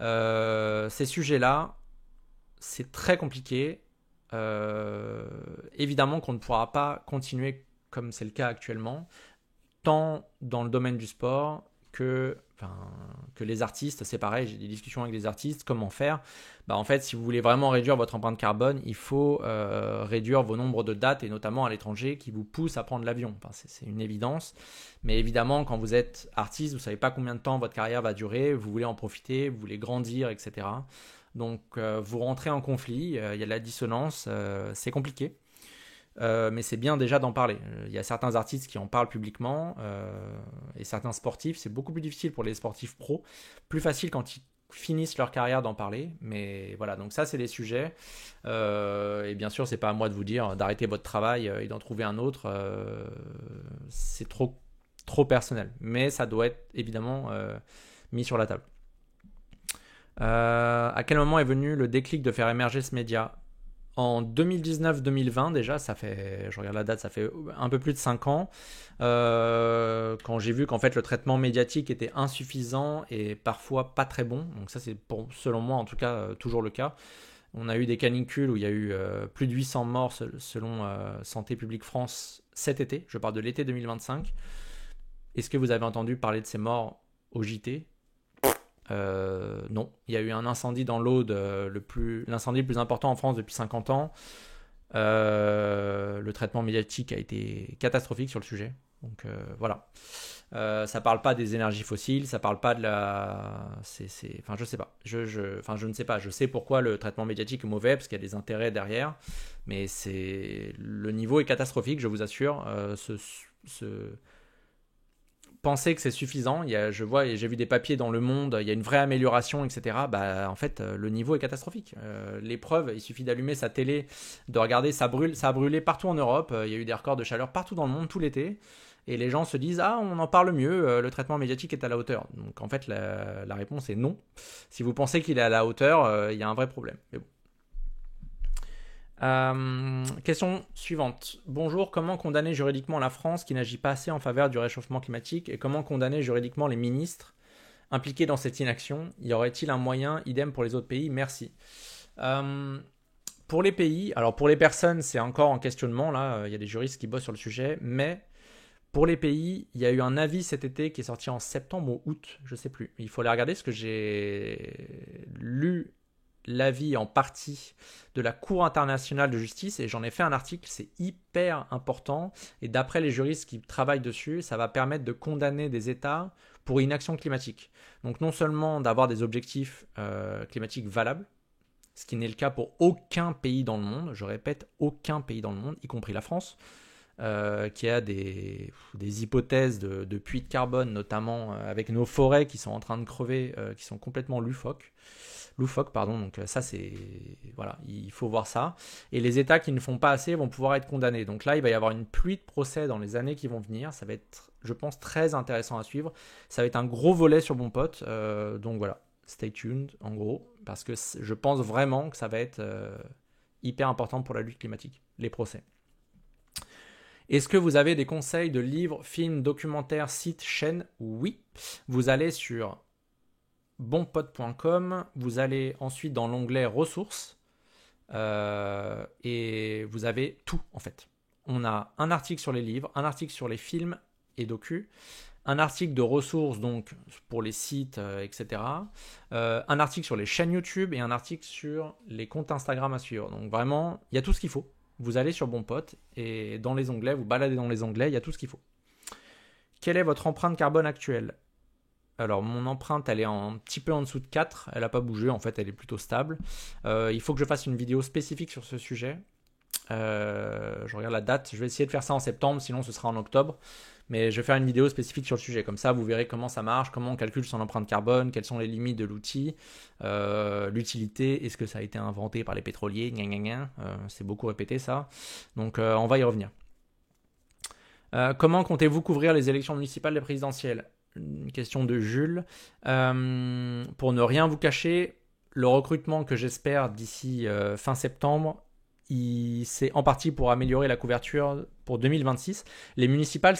Ces sujets-là, c'est très compliqué. Évidemment qu'on ne pourra pas continuer comme c'est le cas actuellement, tant dans le domaine du sport que les artistes. C'est pareil, j'ai des discussions avec des artistes, comment faire? En fait, si vous voulez vraiment réduire votre empreinte carbone, il faut réduire vos nombres de dates, et notamment à l'étranger, qui vous poussent à prendre l'avion. C'est une évidence, mais évidemment, quand vous êtes artiste, vous ne savez pas combien de temps votre carrière va durer, vous voulez en profiter, vous voulez grandir, etc. Donc, vous rentrez en conflit, il y a de la dissonance, c'est compliqué. Mais c'est bien déjà d'en parler. Il y a certains artistes qui en parlent publiquement et certains sportifs. C'est beaucoup plus difficile pour les sportifs pros. Plus facile quand ils finissent leur carrière d'en parler. Mais voilà, donc ça, c'est des sujets. Et bien sûr, c'est pas à moi de vous dire d'arrêter votre travail et d'en trouver un autre. C'est trop personnel. Mais ça doit être évidemment mis sur la table. À quel moment est venu le déclic de faire émerger ce média? En 2019-2020 déjà, je regarde la date, ça fait un peu plus de 5 ans, quand j'ai vu qu'en fait le traitement médiatique était insuffisant et parfois pas très bon. Donc ça c'est selon moi en tout cas toujours le cas. On a eu des canicules où il y a eu plus de 800 morts selon Santé publique France cet été. Je parle de l'été 2025. Est-ce que vous avez entendu parler de ces morts au JT? Non, il y a eu un incendie dans l'Aude, l'incendie le plus important en France depuis 50 ans. Le traitement médiatique a été catastrophique sur le sujet. Donc voilà. Ça parle pas des énergies fossiles, ça parle pas de la. Enfin, je sais pas. Je ne sais pas. Je sais pourquoi le traitement médiatique est mauvais, parce qu'il y a des intérêts derrière. Mais le niveau est catastrophique, je vous assure. Penser que c'est suffisant, j'ai vu des papiers dans Le Monde, il y a une vraie amélioration, etc. En fait, le niveau est catastrophique. L'épreuve, il suffit d'allumer sa télé, de regarder, ça a brûlé partout en Europe, il y a eu des records de chaleur partout dans le monde tout l'été, et les gens se disent « Ah, on en parle mieux, le traitement médiatique est à la hauteur ». Donc en fait, la réponse est non. Si vous pensez qu'il est à la hauteur, il y a un vrai problème. Mais bon. Question suivante. Bonjour, comment condamner juridiquement la France qui n'agit pas assez en faveur du réchauffement climatique, et comment condamner juridiquement les ministres impliqués dans cette inaction? Y aurait-il un moyen idem pour les autres pays? Merci. Pour les pays, alors pour les personnes, c'est encore en questionnement, là, il y a des juristes qui bossent sur le sujet, mais pour les pays, il y a eu un avis cet été qui est sorti en septembre ou août, je sais plus. Il faut les regarder parce que j'ai lu l'avis en partie de la Cour internationale de justice et j'en ai fait un article, c'est hyper important, et d'après les juristes qui travaillent dessus, ça va permettre de condamner des États pour inaction climatique. Donc non seulement d'avoir des objectifs climatiques valables, ce qui n'est le cas pour aucun pays dans le monde, je répète, aucun pays dans le monde, y compris la France, qui a des hypothèses de puits de carbone, notamment avec nos forêts qui sont en train de crever, qui sont complètement loufoques, donc ça c'est, voilà, il faut voir ça. Et les États qui ne font pas assez vont pouvoir être condamnés. Donc là, il va y avoir une pluie de procès dans les années qui vont venir. Ça va être, je pense, très intéressant à suivre. Ça va être un gros volet sur Bon Pote. Donc voilà, stay tuned en gros, parce que je pense vraiment que ça va être hyper important pour la lutte climatique, les procès. Est-ce que vous avez des conseils de livres, films, documentaires, sites, chaînes? Oui. Vous allez sur bonpote.com, vous allez ensuite dans l'onglet ressources et vous avez tout en fait. On a un article sur les livres, un article sur les films et docus, un article de ressources donc pour les sites, etc. Un article sur les chaînes YouTube et un article sur les comptes Instagram à suivre. Donc vraiment, il y a tout ce qu'il faut. Vous allez sur Bonpote et dans les onglets, vous baladez dans les onglets, il y a tout ce qu'il faut. Quelle est votre empreinte carbone actuelle ? Alors mon empreinte, elle est un petit peu en dessous de 4, elle n'a pas bougé, en fait elle est plutôt stable. Il faut que je fasse une vidéo spécifique sur ce sujet. Je regarde la date, je vais essayer de faire ça en septembre, sinon ce sera en octobre. Mais je vais faire une vidéo spécifique sur le sujet. Comme ça, vous verrez comment ça marche, comment on calcule son empreinte carbone, quelles sont les limites de l'outil, l'utilité, est-ce que ça a été inventé par les pétroliers, c'est beaucoup répété ça. Donc on va y revenir. Comment comptez-vous couvrir les élections municipales et présidentielles ? Une question de Jules. Pour ne rien vous cacher, le recrutement que j'espère d'ici fin septembre, c'est en partie pour améliorer la couverture pour 2026. Les municipales,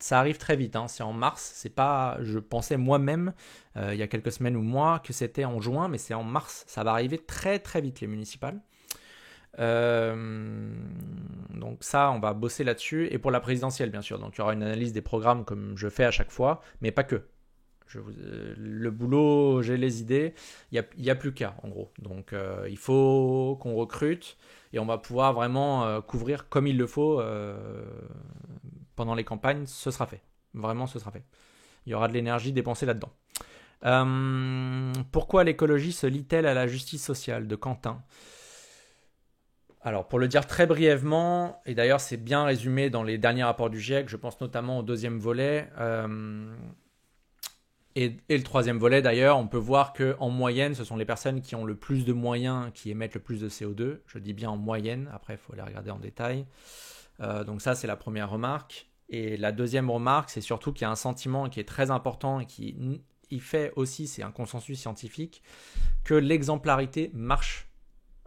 ça arrive très vite, hein. C'est en mars. C'est pas, je pensais moi-même il y a quelques semaines ou mois que c'était en juin, mais c'est en mars. Ça va arriver très très vite les municipales. Donc ça, on va bosser là-dessus. Et pour la présidentielle, bien sûr. Donc il y aura une analyse des programmes comme je fais à chaque fois, mais pas que. Le boulot, j'ai les idées, il y a plus qu'à en gros. Donc il faut qu'on recrute et on va pouvoir vraiment couvrir comme il le faut pendant les campagnes. Ce sera fait, vraiment ce sera fait. Il y aura de l'énergie dépensée là-dedans. Pourquoi l'écologie se lie-t-elle à la justice sociale de Quentin ? Alors pour le dire très brièvement, et d'ailleurs c'est bien résumé dans les derniers rapports du GIEC, je pense notamment au deuxième volet. Et le troisième volet d'ailleurs, on peut voir qu'en moyenne, ce sont les personnes qui ont le plus de moyens qui émettent le plus de CO2. Je dis bien en moyenne, après il faut les regarder en détail. Donc ça c'est la première remarque. Et la deuxième remarque, c'est surtout qu'il y a un sentiment qui est très important et qui il fait aussi, c'est un consensus scientifique, que l'exemplarité marche.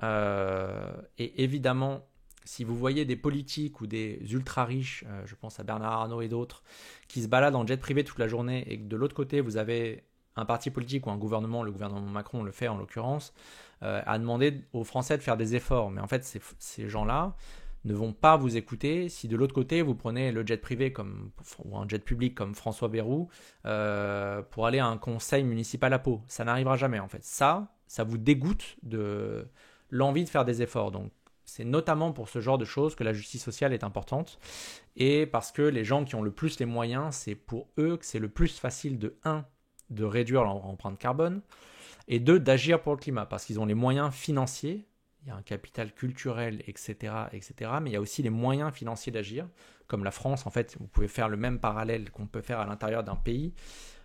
Et évidemment, si vous voyez des politiques ou des ultra riches, je pense à Bernard Arnault et d'autres, qui se baladent en jet privé toute la journée et que de l'autre côté vous avez un parti politique ou un gouvernement, le gouvernement Macron le fait en l'occurrence, à demander aux Français de faire des efforts. Mais en fait, ces gens-là ne vont pas vous écouter si de l'autre côté vous prenez le jet privé ou un jet public comme François Bayrou pour aller à un conseil municipal à Pau. Ça n'arrivera jamais en fait. Ça vous dégoûte de l'envie de faire des efforts. Donc c'est notamment pour ce genre de choses que la justice sociale est importante et parce que les gens qui ont le plus les moyens, c'est pour eux que c'est le plus facile de réduire leur empreinte carbone et d'agir pour le climat parce qu'ils ont les moyens financiers, il y a un capital culturel, etc., mais il y a aussi les moyens financiers d'agir, comme la France, en fait, vous pouvez faire le même parallèle qu'on peut faire à l'intérieur d'un pays,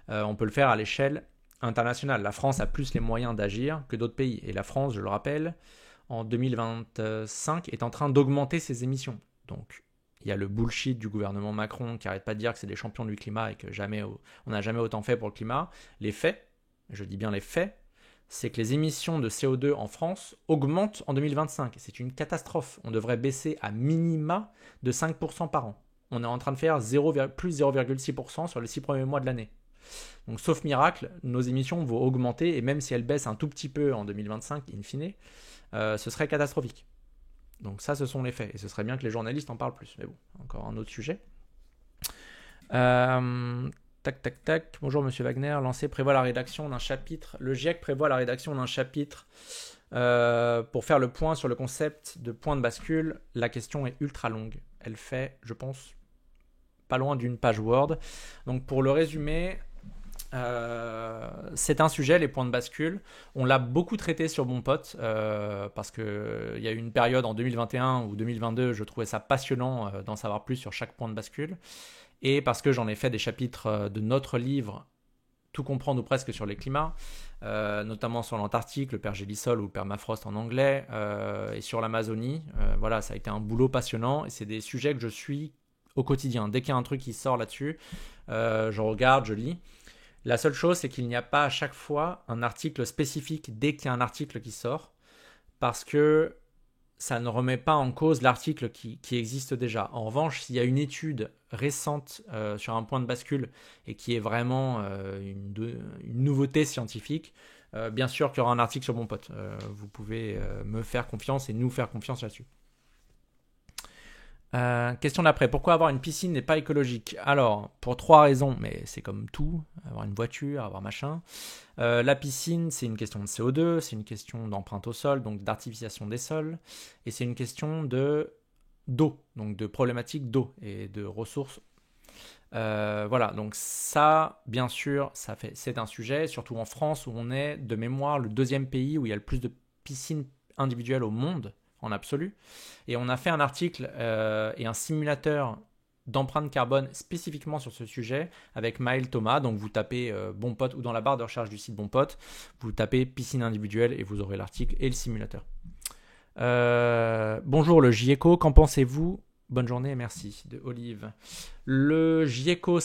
on peut le faire à l'échelle internationale. La France a plus les moyens d'agir que d'autres pays et la France, je le rappelle, en 2025 est en train d'augmenter ses émissions. Donc il y a le bullshit du gouvernement Macron qui n'arrête pas de dire que c'est des champions du climat et que on n'a jamais autant fait pour le climat. Les faits, je dis bien les faits, c'est que les émissions de CO2 en France augmentent en 2025. C'est une catastrophe. On devrait baisser à minima de 5% par an. On est en train de faire plus 0,6% sur les 6 premiers mois de l'année. Donc sauf miracle, nos émissions vont augmenter et même si elles baissent un tout petit peu en 2025, in fine, ce serait catastrophique. Donc ça, ce sont les faits. Et ce serait bien que les journalistes en parlent plus. Mais bon, encore un autre sujet. Tac. Bonjour Monsieur Wagner. Prévoit la rédaction d'un chapitre. Le GIEC prévoit la rédaction d'un chapitre pour faire le point sur le concept de point de bascule. La question est ultra longue. Elle fait, je pense, pas loin d'une page Word. Donc pour le résumer, c'est un sujet, les points de bascule. On l'a beaucoup traité sur Bonpote parce qu'il y a eu une période en 2021 ou 2022, je trouvais ça passionnant d'en savoir plus sur chaque point de bascule. Et parce que j'en ai fait des chapitres de notre livre, Tout comprendre ou presque sur les climats, notamment sur l'Antarctique, le pergélisol ou le permafrost en anglais, et sur l'Amazonie. Voilà, ça a été un boulot passionnant et c'est des sujets que je suis au quotidien. Dès qu'il y a un truc qui sort là-dessus, je regarde, je lis. La seule chose, c'est qu'il n'y a pas à chaque fois un article spécifique dès qu'il y a un article qui sort, parce que ça ne remet pas en cause l'article qui existe déjà. En revanche, s'il y a une étude récente sur un point de bascule et qui est vraiment une nouveauté scientifique, bien sûr qu'il y aura un article sur Bon Pote. Vous pouvez me faire confiance et nous faire confiance là-dessus. Question d'après. Pourquoi avoir une piscine n'est pas écologique? Alors, pour 3 raisons, mais c'est comme tout, avoir une voiture, avoir machin. La piscine, c'est une question de CO2, c'est une question d'empreinte au sol, donc d'artificiation des sols, et c'est une question d'eau, donc de problématique d'eau et de ressources. Voilà, donc ça, bien sûr, c'est un sujet, surtout en France où on est de mémoire le 2e pays où il y a le plus de piscines individuelles au monde, en absolu. Et on a fait un article et un simulateur d'empreinte carbone spécifiquement sur ce sujet avec Maël Thomas. Donc vous tapez Bon Pote ou dans la barre de recherche du site Bon Pote, vous tapez piscine individuelle et vous aurez l'article et le simulateur. Bonjour le GIECO, qu'en pensez-vous? Bonne journée et merci, de Olive. Le GIECO,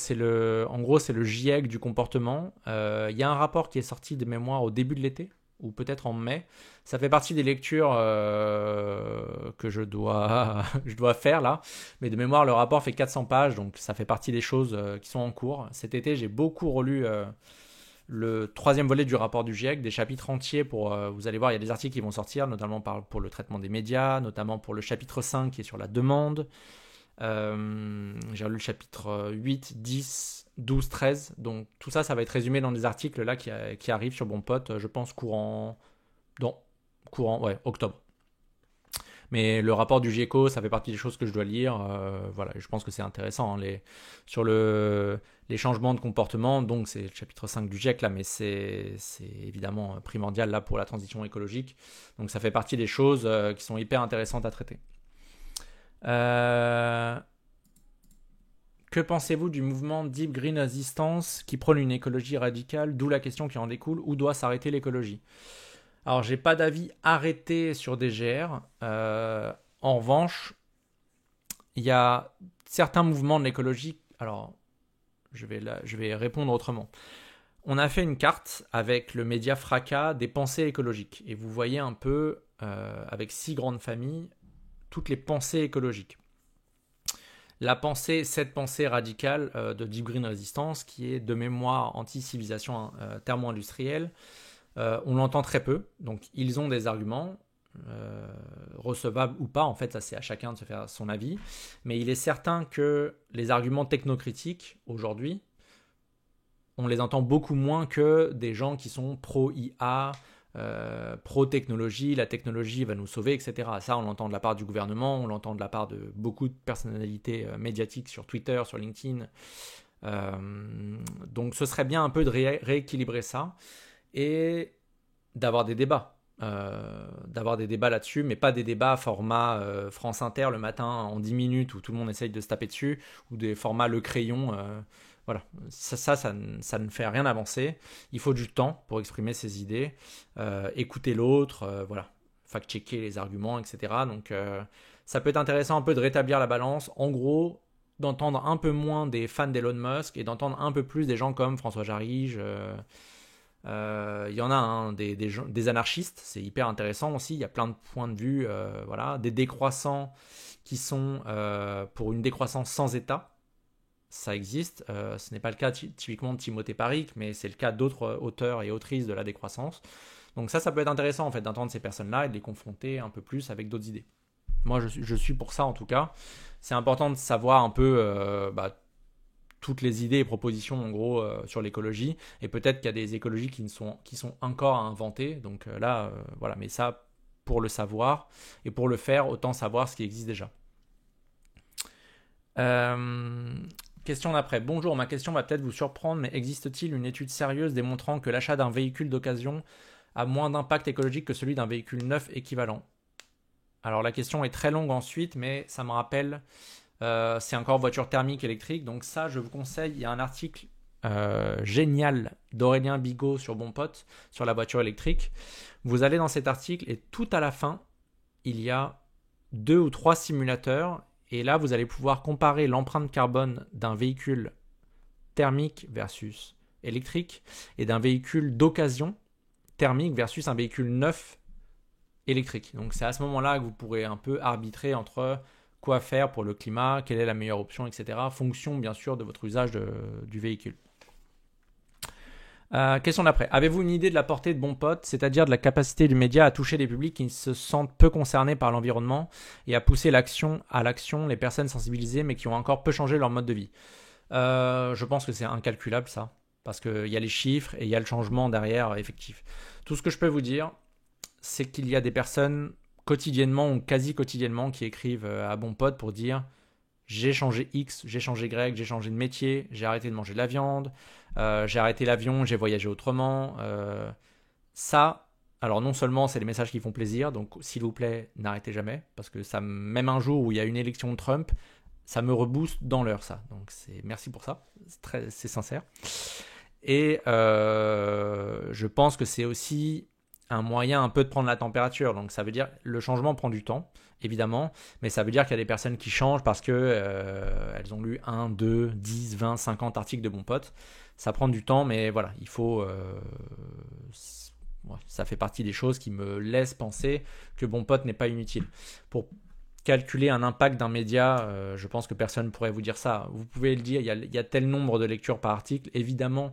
en gros, c'est le GIEC du comportement. Il y a un rapport qui est sorti de mémoire au début de l'été, ou peut-être en mai. Ça fait partie des lectures que je dois faire là. Mais de mémoire, le rapport fait 400 pages, donc ça fait partie des choses qui sont en cours. Cet été, j'ai beaucoup relu le 3e volet du rapport du GIEC, des chapitres entiers pour, vous allez voir, il y a des articles qui vont sortir, notamment pour le traitement des médias, notamment pour le chapitre 5 qui est sur la demande. J'ai lu le chapitre 8, 10, 12, 13. Donc tout ça, ça va être résumé dans des articles là qui arrivent sur Bon Pote, je pense courant octobre. Mais le rapport du GIECO, ça fait partie des choses que je dois lire. Voilà, je pense que c'est intéressant sur les changements de comportement. Donc c'est le chapitre 5 du GIEC là, mais c'est évidemment primordial là pour la transition écologique. Donc ça fait partie des choses qui sont hyper intéressantes à traiter. Que pensez-vous du mouvement Deep Green Resistance qui prône une écologie radicale, d'où la question qui en découle, où doit s'arrêter l'écologie? Alors, j'ai pas d'avis arrêté sur DGR. En revanche, il y a certains mouvements de l'écologie. Alors, je vais répondre autrement. On a fait une carte avec le média Fracas des pensées écologiques. Et vous voyez un peu, avec 6 grandes familles, toutes les pensées écologiques. Cette pensée radicale de Deep Green Resistance, qui est de mémoire anti-civilisation thermo-industrielle, on l'entend très peu. Donc, ils ont des arguments, recevables ou pas. En fait, ça, c'est à chacun de se faire son avis. Mais il est certain que les arguments technocritiques, aujourd'hui, on les entend beaucoup moins que des gens qui sont pro-IA, pro-technologie, la technologie va nous sauver, etc. Ça, on l'entend de la part du gouvernement, on l'entend de la part de beaucoup de personnalités médiatiques sur Twitter, sur LinkedIn. Donc, ce serait bien un peu de rééquilibrer ça et d'avoir des débats. Là-dessus, mais pas des débats format France Inter le matin en 10 minutes où tout le monde essaye de se taper dessus, ou des formats Le Crayon. Voilà, ça ne fait rien avancer. Il faut du temps pour exprimer ses idées, écouter l'autre, voilà, fact-checker les arguments, etc. Donc ça peut être intéressant un peu de rétablir la balance. En gros, d'entendre un peu moins des fans d'Elon Musk et d'entendre un peu plus des gens comme François Jarige. Il y en a des anarchistes, c'est hyper intéressant aussi. Il y a plein de points de vue, voilà, des décroissants qui sont pour une décroissance sans État. Ça existe. Ce n'est pas le cas typiquement de Timothée Parikh, mais c'est le cas d'autres auteurs et autrices de la décroissance. Donc ça peut être intéressant en fait d'entendre ces personnes-là et de les confronter un peu plus avec d'autres idées. Moi, je suis pour ça en tout cas. C'est important de savoir un peu toutes les idées et propositions en gros sur l'écologie. Et peut-être qu'il y a des écologies qui sont encore à inventer. Donc là, voilà. Mais ça, pour le savoir et pour le faire, autant savoir ce qui existe déjà. Question d'après. Bonjour, ma question va peut-être vous surprendre, mais existe-t-il une étude sérieuse démontrant que l'achat d'un véhicule d'occasion a moins d'impact écologique que celui d'un véhicule neuf équivalent? Alors la question est très longue ensuite, mais ça me rappelle, c'est encore voiture thermique électrique, donc ça je vous conseille, il y a un article génial d'Aurélien Bigot sur Bon Pote sur la voiture électrique. Vous allez dans cet article et tout à la fin, il y a 2 ou 3 simulateurs. Et là, vous allez pouvoir comparer l'empreinte carbone d'un véhicule thermique versus électrique et d'un véhicule d'occasion thermique versus un véhicule neuf électrique. Donc c'est à ce moment-là que vous pourrez un peu arbitrer entre quoi faire pour le climat, quelle est la meilleure option, etc. Fonction bien sûr de votre usage du véhicule. Question d'après. Avez-vous une idée de la portée de BonPote, c'est-à-dire de la capacité du média à toucher des publics qui se sentent peu concernés par l'environnement et à pousser à l'action les personnes sensibilisées mais qui ont encore peu changé leur mode de vie? Je pense que c'est incalculable ça, parce qu'il y a les chiffres et il y a le changement derrière effectif. Tout ce que je peux vous dire, c'est qu'il y a des personnes quotidiennement ou quasi quotidiennement qui écrivent à BonPote pour dire j'ai changé X, j'ai changé Y, j'ai changé de métier, j'ai arrêté de manger de la viande, j'ai arrêté l'avion, j'ai voyagé autrement. Ça, alors non seulement c'est des messages qui font plaisir, donc s'il vous plaît, n'arrêtez jamais, parce que ça, même un jour où il y a une élection de Trump, ça me rebooste dans l'heure, ça. Donc merci pour ça, c'est sincère. Et je pense que c'est aussi un moyen un peu de prendre la température. Donc ça veut dire le changement prend du temps, évidemment, mais ça veut dire qu'il y a des personnes qui changent parce que elles ont lu 1, 2, 10, 20, 50 articles de BonPote. Ça prend du temps, mais voilà, il faut... ça fait partie des choses qui me laissent penser que BonPote n'est pas inutile. Pour calculer un impact d'un média, je pense que personne ne pourrait vous dire ça. Vous pouvez le dire, il y a tel nombre de lectures par article. Évidemment,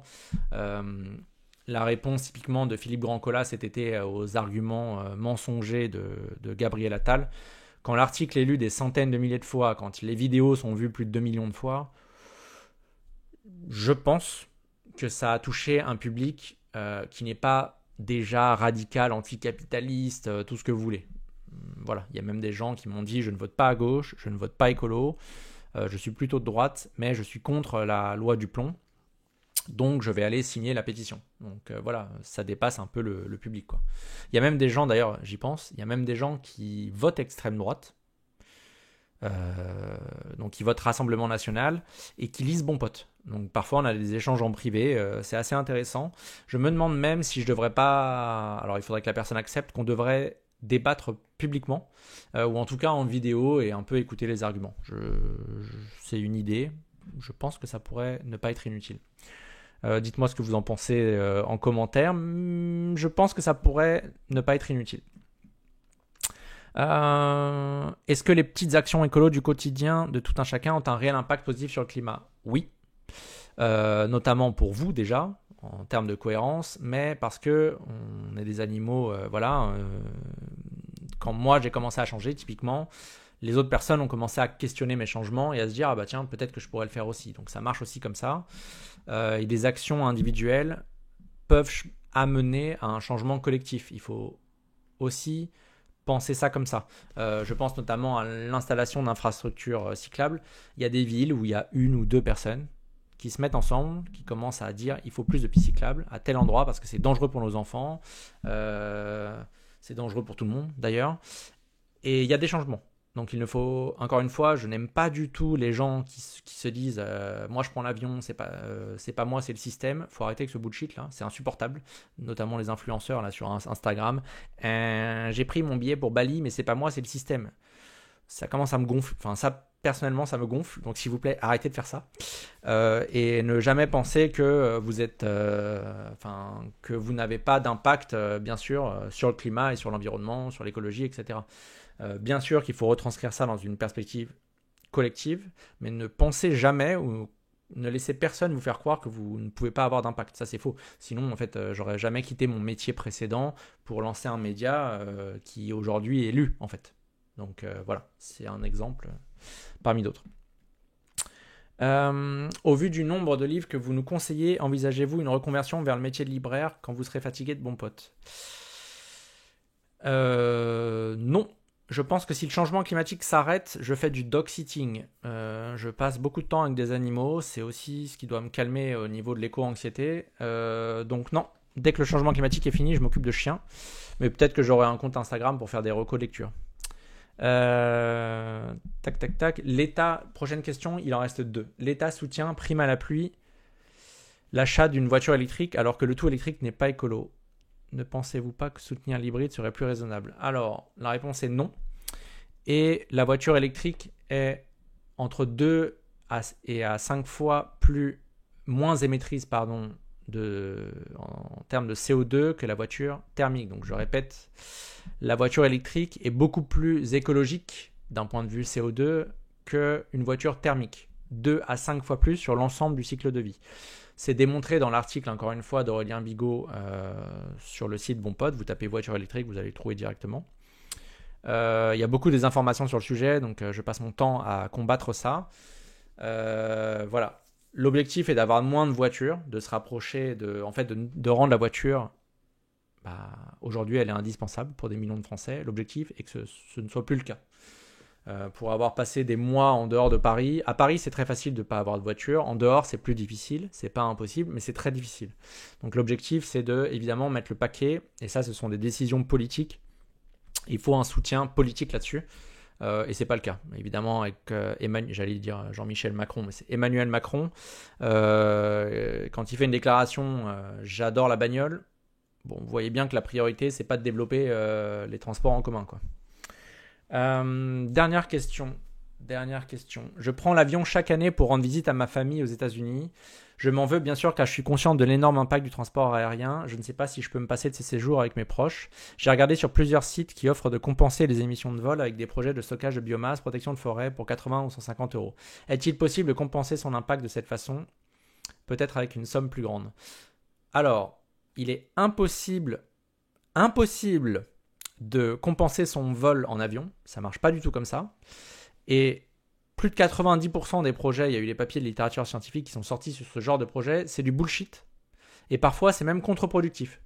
la réponse typiquement de Philippe Grandcola cet été aux arguments mensongers de Gabriel Attal, quand l'article est lu des centaines de milliers de fois, quand les vidéos sont vues plus de 2 millions de fois, je pense que ça a touché un public qui n'est pas déjà radical, anticapitaliste, tout ce que vous voulez. Voilà, il y a même des gens qui m'ont dit je ne vote pas à gauche, je ne vote pas écolo, je suis plutôt de droite, mais je suis contre la loi du plomb, donc je vais aller signer la pétition. Donc voilà, ça dépasse un peu le public, quoi. Il y a même des gens, d'ailleurs, j'y pense, il y a même des gens qui votent extrême droite, donc qui votent Rassemblement National et qui lisent BonPote. Donc parfois on a des échanges en privé, c'est assez intéressant. Je me demande même si je devrais pas, alors il faudrait que la personne accepte, qu'on devrait débattre publiquement, ou en tout cas en vidéo et un peu écouter les arguments. C'est une idée, je pense que ça pourrait ne pas être inutile. Dites-moi ce que vous en pensez en commentaire. Je pense que ça pourrait ne pas être inutile. Est-ce que les petites actions écolo du quotidien de tout un chacun ont un réel impact positif sur le climat? Oui, notamment pour vous déjà, en termes de cohérence, mais parce que on est des animaux, voilà. Quand moi j'ai commencé à changer, typiquement, les autres personnes ont commencé à questionner mes changements et à se dire ah bah tiens, peut-être que je pourrais le faire aussi. Donc ça marche aussi comme ça. Et des actions individuelles peuvent amener à un changement collectif. Il faut aussi penser ça comme ça. Je pense notamment à l'installation d'infrastructures cyclables. Il y a des villes où il y a une ou deux personnes qui se mettent ensemble, qui commencent à dire il faut plus de pistes cyclables à tel endroit parce que c'est dangereux pour nos enfants, c'est dangereux pour tout le monde d'ailleurs. Et il y a des changements. Donc il ne faut, encore une fois, je n'aime pas du tout les gens qui se disent moi je prends l'avion, c'est pas moi, c'est le système. Il faut arrêter avec ce bullshit là, c'est insupportable, notamment les influenceurs là sur Instagram. J'ai pris mon billet pour Bali, mais c'est pas moi, c'est le système. Ça commence à me gonfler, enfin ça personnellement ça me gonfle, donc s'il vous plaît arrêtez de faire ça. Et ne jamais penser que vous êtes, que vous n'avez pas d'impact bien sûr sur le climat et sur l'environnement, sur l'écologie, etc. Bien sûr qu'il faut retranscrire ça dans une perspective collective, mais ne pensez jamais ou ne laissez personne vous faire croire que vous ne pouvez pas avoir d'impact. Ça, c'est faux. Sinon, en fait, j'aurais jamais quitté mon métier précédent pour lancer un média qui aujourd'hui est lu, en fait. Donc voilà, c'est un exemple parmi d'autres. Au vu du nombre de livres que vous nous conseillez, envisagez-vous une reconversion vers le métier de libraire quand vous serez fatigué de BonPote? Non. Je pense que si le changement climatique s'arrête, je fais du dog-sitting. Je passe beaucoup de temps avec des animaux. C'est aussi ce qui doit me calmer au niveau de l'éco-anxiété. Donc non, dès que le changement climatique est fini, je m'occupe de chiens. Mais peut-être que j'aurai un compte Instagram pour faire des recos de lecture. Tac. L'État, prochaine question, il en reste 2. L'État soutient, prime à la pluie, l'achat d'une voiture électrique alors que le tout électrique n'est pas écolo. Ne pensez-vous pas que soutenir l'hybride serait plus raisonnable? Alors, la réponse est non. Et la voiture électrique est entre 2 et à 5 fois moins émettrice en termes de CO2 que la voiture thermique. Donc je répète, la voiture électrique est beaucoup plus écologique d'un point de vue CO2 qu'une voiture thermique. 2 à 5 fois plus sur l'ensemble du cycle de vie. C'est démontré dans l'article, encore une fois, d'Aurélien Bigot sur le site BonPod. Vous tapez voiture électrique, vous allez le trouver directement. Il y a beaucoup des informations sur le sujet, donc je passe mon temps à combattre ça. Voilà. L'objectif est d'avoir moins de voitures, de se rapprocher, de rendre la voiture... aujourd'hui, elle est indispensable pour des millions de Français. L'objectif est que ce ne soit plus le cas. Pour avoir passé des mois en dehors de Paris. À Paris, c'est très facile de ne pas avoir de voiture. En dehors, c'est plus difficile. C'est pas impossible, mais c'est très difficile. Donc l'objectif, c'est de, évidemment, mettre le paquet. Et ça, ce sont des décisions politiques. Il faut un soutien politique là-dessus. Et c'est pas le cas. Évidemment, avec j'allais dire Jean-Michel Macron, mais c'est Emmanuel Macron. Quand il fait une déclaration, j'adore la bagnole. Bon, vous voyez bien que la priorité, c'est pas de développer les transports en commun, quoi. Dernière question. Je prends l'avion chaque année pour rendre visite à ma famille aux États-Unis. Je m'en veux bien sûr car je suis conscient de l'énorme impact du transport aérien. Je ne sais pas si je peux me passer de ces séjours avec mes proches. J'ai regardé sur plusieurs sites qui offrent de compenser les émissions de vol avec des projets de stockage de biomasse, protection de forêt pour 80 ou 150 euros. Est-il possible de compenser son impact de cette façon? Peut-être avec une somme plus grande. Alors, il est impossible de compenser son vol en avion. Ça marche pas du tout comme ça. Et plus de 90% des projets, il y a eu les papiers de littérature scientifique qui sont sortis sur ce genre de projet, c'est du bullshit. Et parfois, c'est même contre-productif.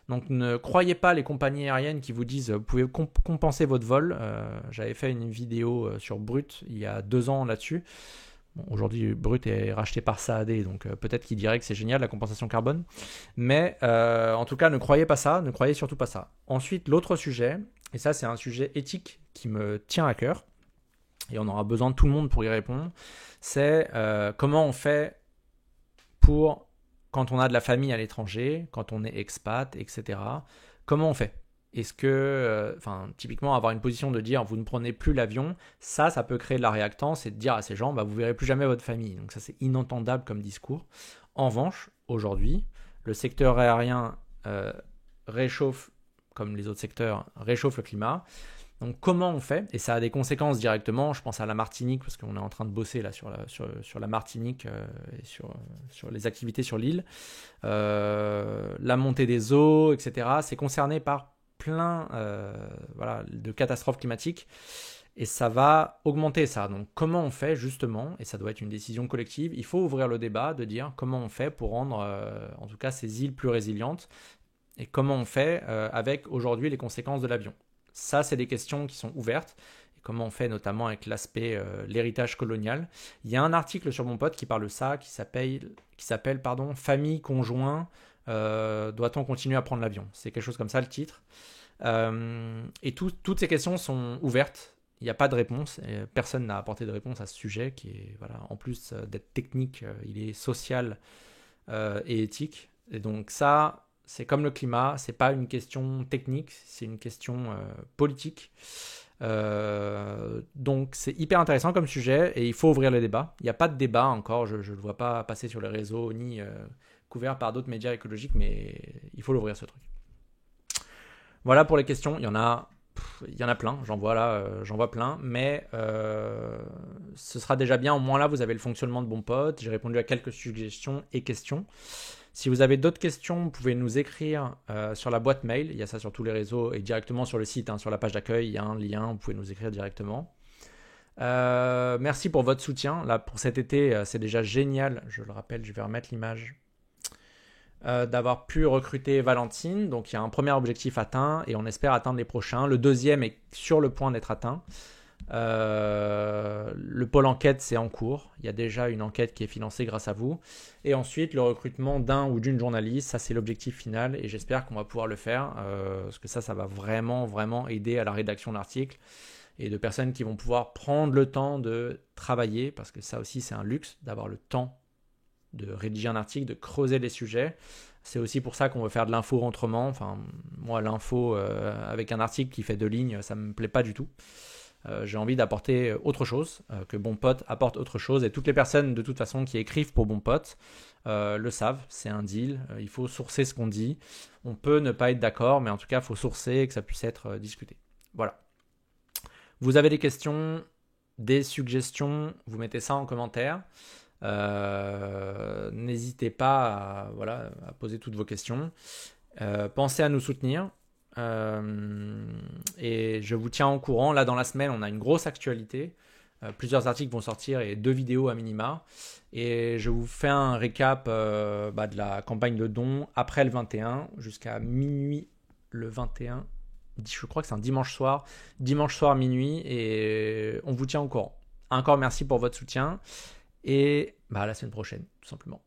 Donc ne croyez pas les compagnies aériennes qui vous disent vous pouvez compenser votre vol. J'avais fait une vidéo sur Brut il y a 2 ans là-dessus. Bon, aujourd'hui, Brut est racheté par Saadé, donc peut-être qu'il dirait que c'est génial la compensation carbone. Mais en tout cas, ne croyez pas ça, ne croyez surtout pas ça. Ensuite, l'autre sujet, et ça c'est un sujet éthique qui me tient à cœur, et on aura besoin de tout le monde pour y répondre, c'est comment on fait pour, quand on a de la famille à l'étranger, quand on est expat, etc., comment on fait? Est-ce que, typiquement, avoir une position de dire vous ne prenez plus l'avion, ça peut créer de la réactance et de dire à ces gens, vous verrez plus jamais votre famille. Donc ça, c'est inentendable comme discours. En revanche, aujourd'hui, le secteur aérien réchauffe, comme les autres secteurs, réchauffe le climat. Donc comment on fait? Et ça a des conséquences directement. Je pense à la Martinique, parce qu'on est en train de bosser là sur la Martinique et sur les activités sur l'île. La montée des eaux, etc. C'est concerné par plein de catastrophes climatiques et ça va augmenter ça. Donc comment on fait justement, et ça doit être une décision collective, il faut ouvrir le débat de dire comment on fait pour rendre en tout cas ces îles plus résilientes et comment on fait avec aujourd'hui les conséquences de l'avion. Ça, c'est des questions qui sont ouvertes. Et comment on fait notamment avec l'aspect l'héritage colonial. Il y a un article sur mon pote qui parle de ça, qui s'appelle Famille, conjoint, doit-on continuer à prendre l'avion? C'est quelque chose comme ça le titre. Et toutes ces questions sont ouvertes. Il n'y a pas de réponse. Personne n'a apporté de réponse à ce sujet qui est, en plus d'être technique, il est social et éthique. Et donc ça, c'est comme le climat, c'est pas une question technique, c'est une question politique. Donc c'est hyper intéressant comme sujet et il faut ouvrir le débat. Il n'y a pas de débat encore, je ne le vois pas passer sur les réseaux ni couvert par d'autres médias écologiques, mais il faut l'ouvrir ce truc. Voilà pour les questions, il y en a plein, j'en vois plein, mais ce sera déjà bien, au moins là vous avez le fonctionnement de BonPod, j'ai répondu à quelques suggestions et questions. Si vous avez d'autres questions, vous pouvez nous écrire sur la boîte mail, il y a ça sur tous les réseaux et directement sur le site, sur la page d'accueil, il y a un lien, vous pouvez nous écrire directement. Merci pour votre soutien, là pour cet été c'est déjà génial, je le rappelle, je vais remettre l'image, d'avoir pu recruter Valentine, donc il y a un premier objectif atteint et on espère atteindre les prochains, le deuxième est sur le point d'être atteint. Le pôle enquête c'est en cours, il y a déjà une enquête qui est financée grâce à vous et ensuite le recrutement d'un ou d'une journaliste, ça c'est l'objectif final et j'espère qu'on va pouvoir le faire parce que ça va vraiment aider à la rédaction de l'article et de personnes qui vont pouvoir prendre le temps de travailler parce que ça aussi c'est un luxe d'avoir le temps de rédiger un article, de creuser les sujets. C'est aussi pour ça qu'on veut faire de l'info autrement. Moi l'info avec un article qui fait 2 lignes ça me plaît pas du tout. J'ai envie d'apporter autre chose, que Bon Pote apporte autre chose. Et toutes les personnes de toute façon qui écrivent pour Bon Pote le savent, c'est un deal. Il faut sourcer ce qu'on dit. On peut ne pas être d'accord, mais en tout cas, il faut sourcer et que ça puisse être discuté. Voilà. Vous avez des questions, des suggestions, vous mettez ça en commentaire. N'hésitez pas à poser toutes vos questions. Pensez à nous soutenir. Et je vous tiens au courant. Là, dans la semaine, on a une grosse actualité. Plusieurs articles vont sortir et 2 vidéos à minima. Et je vous fais un récap de la campagne de dons après le 21 jusqu'à minuit le 21. Je crois que c'est un dimanche soir minuit, et on vous tient au courant. Encore merci pour votre soutien et à la semaine prochaine, tout simplement.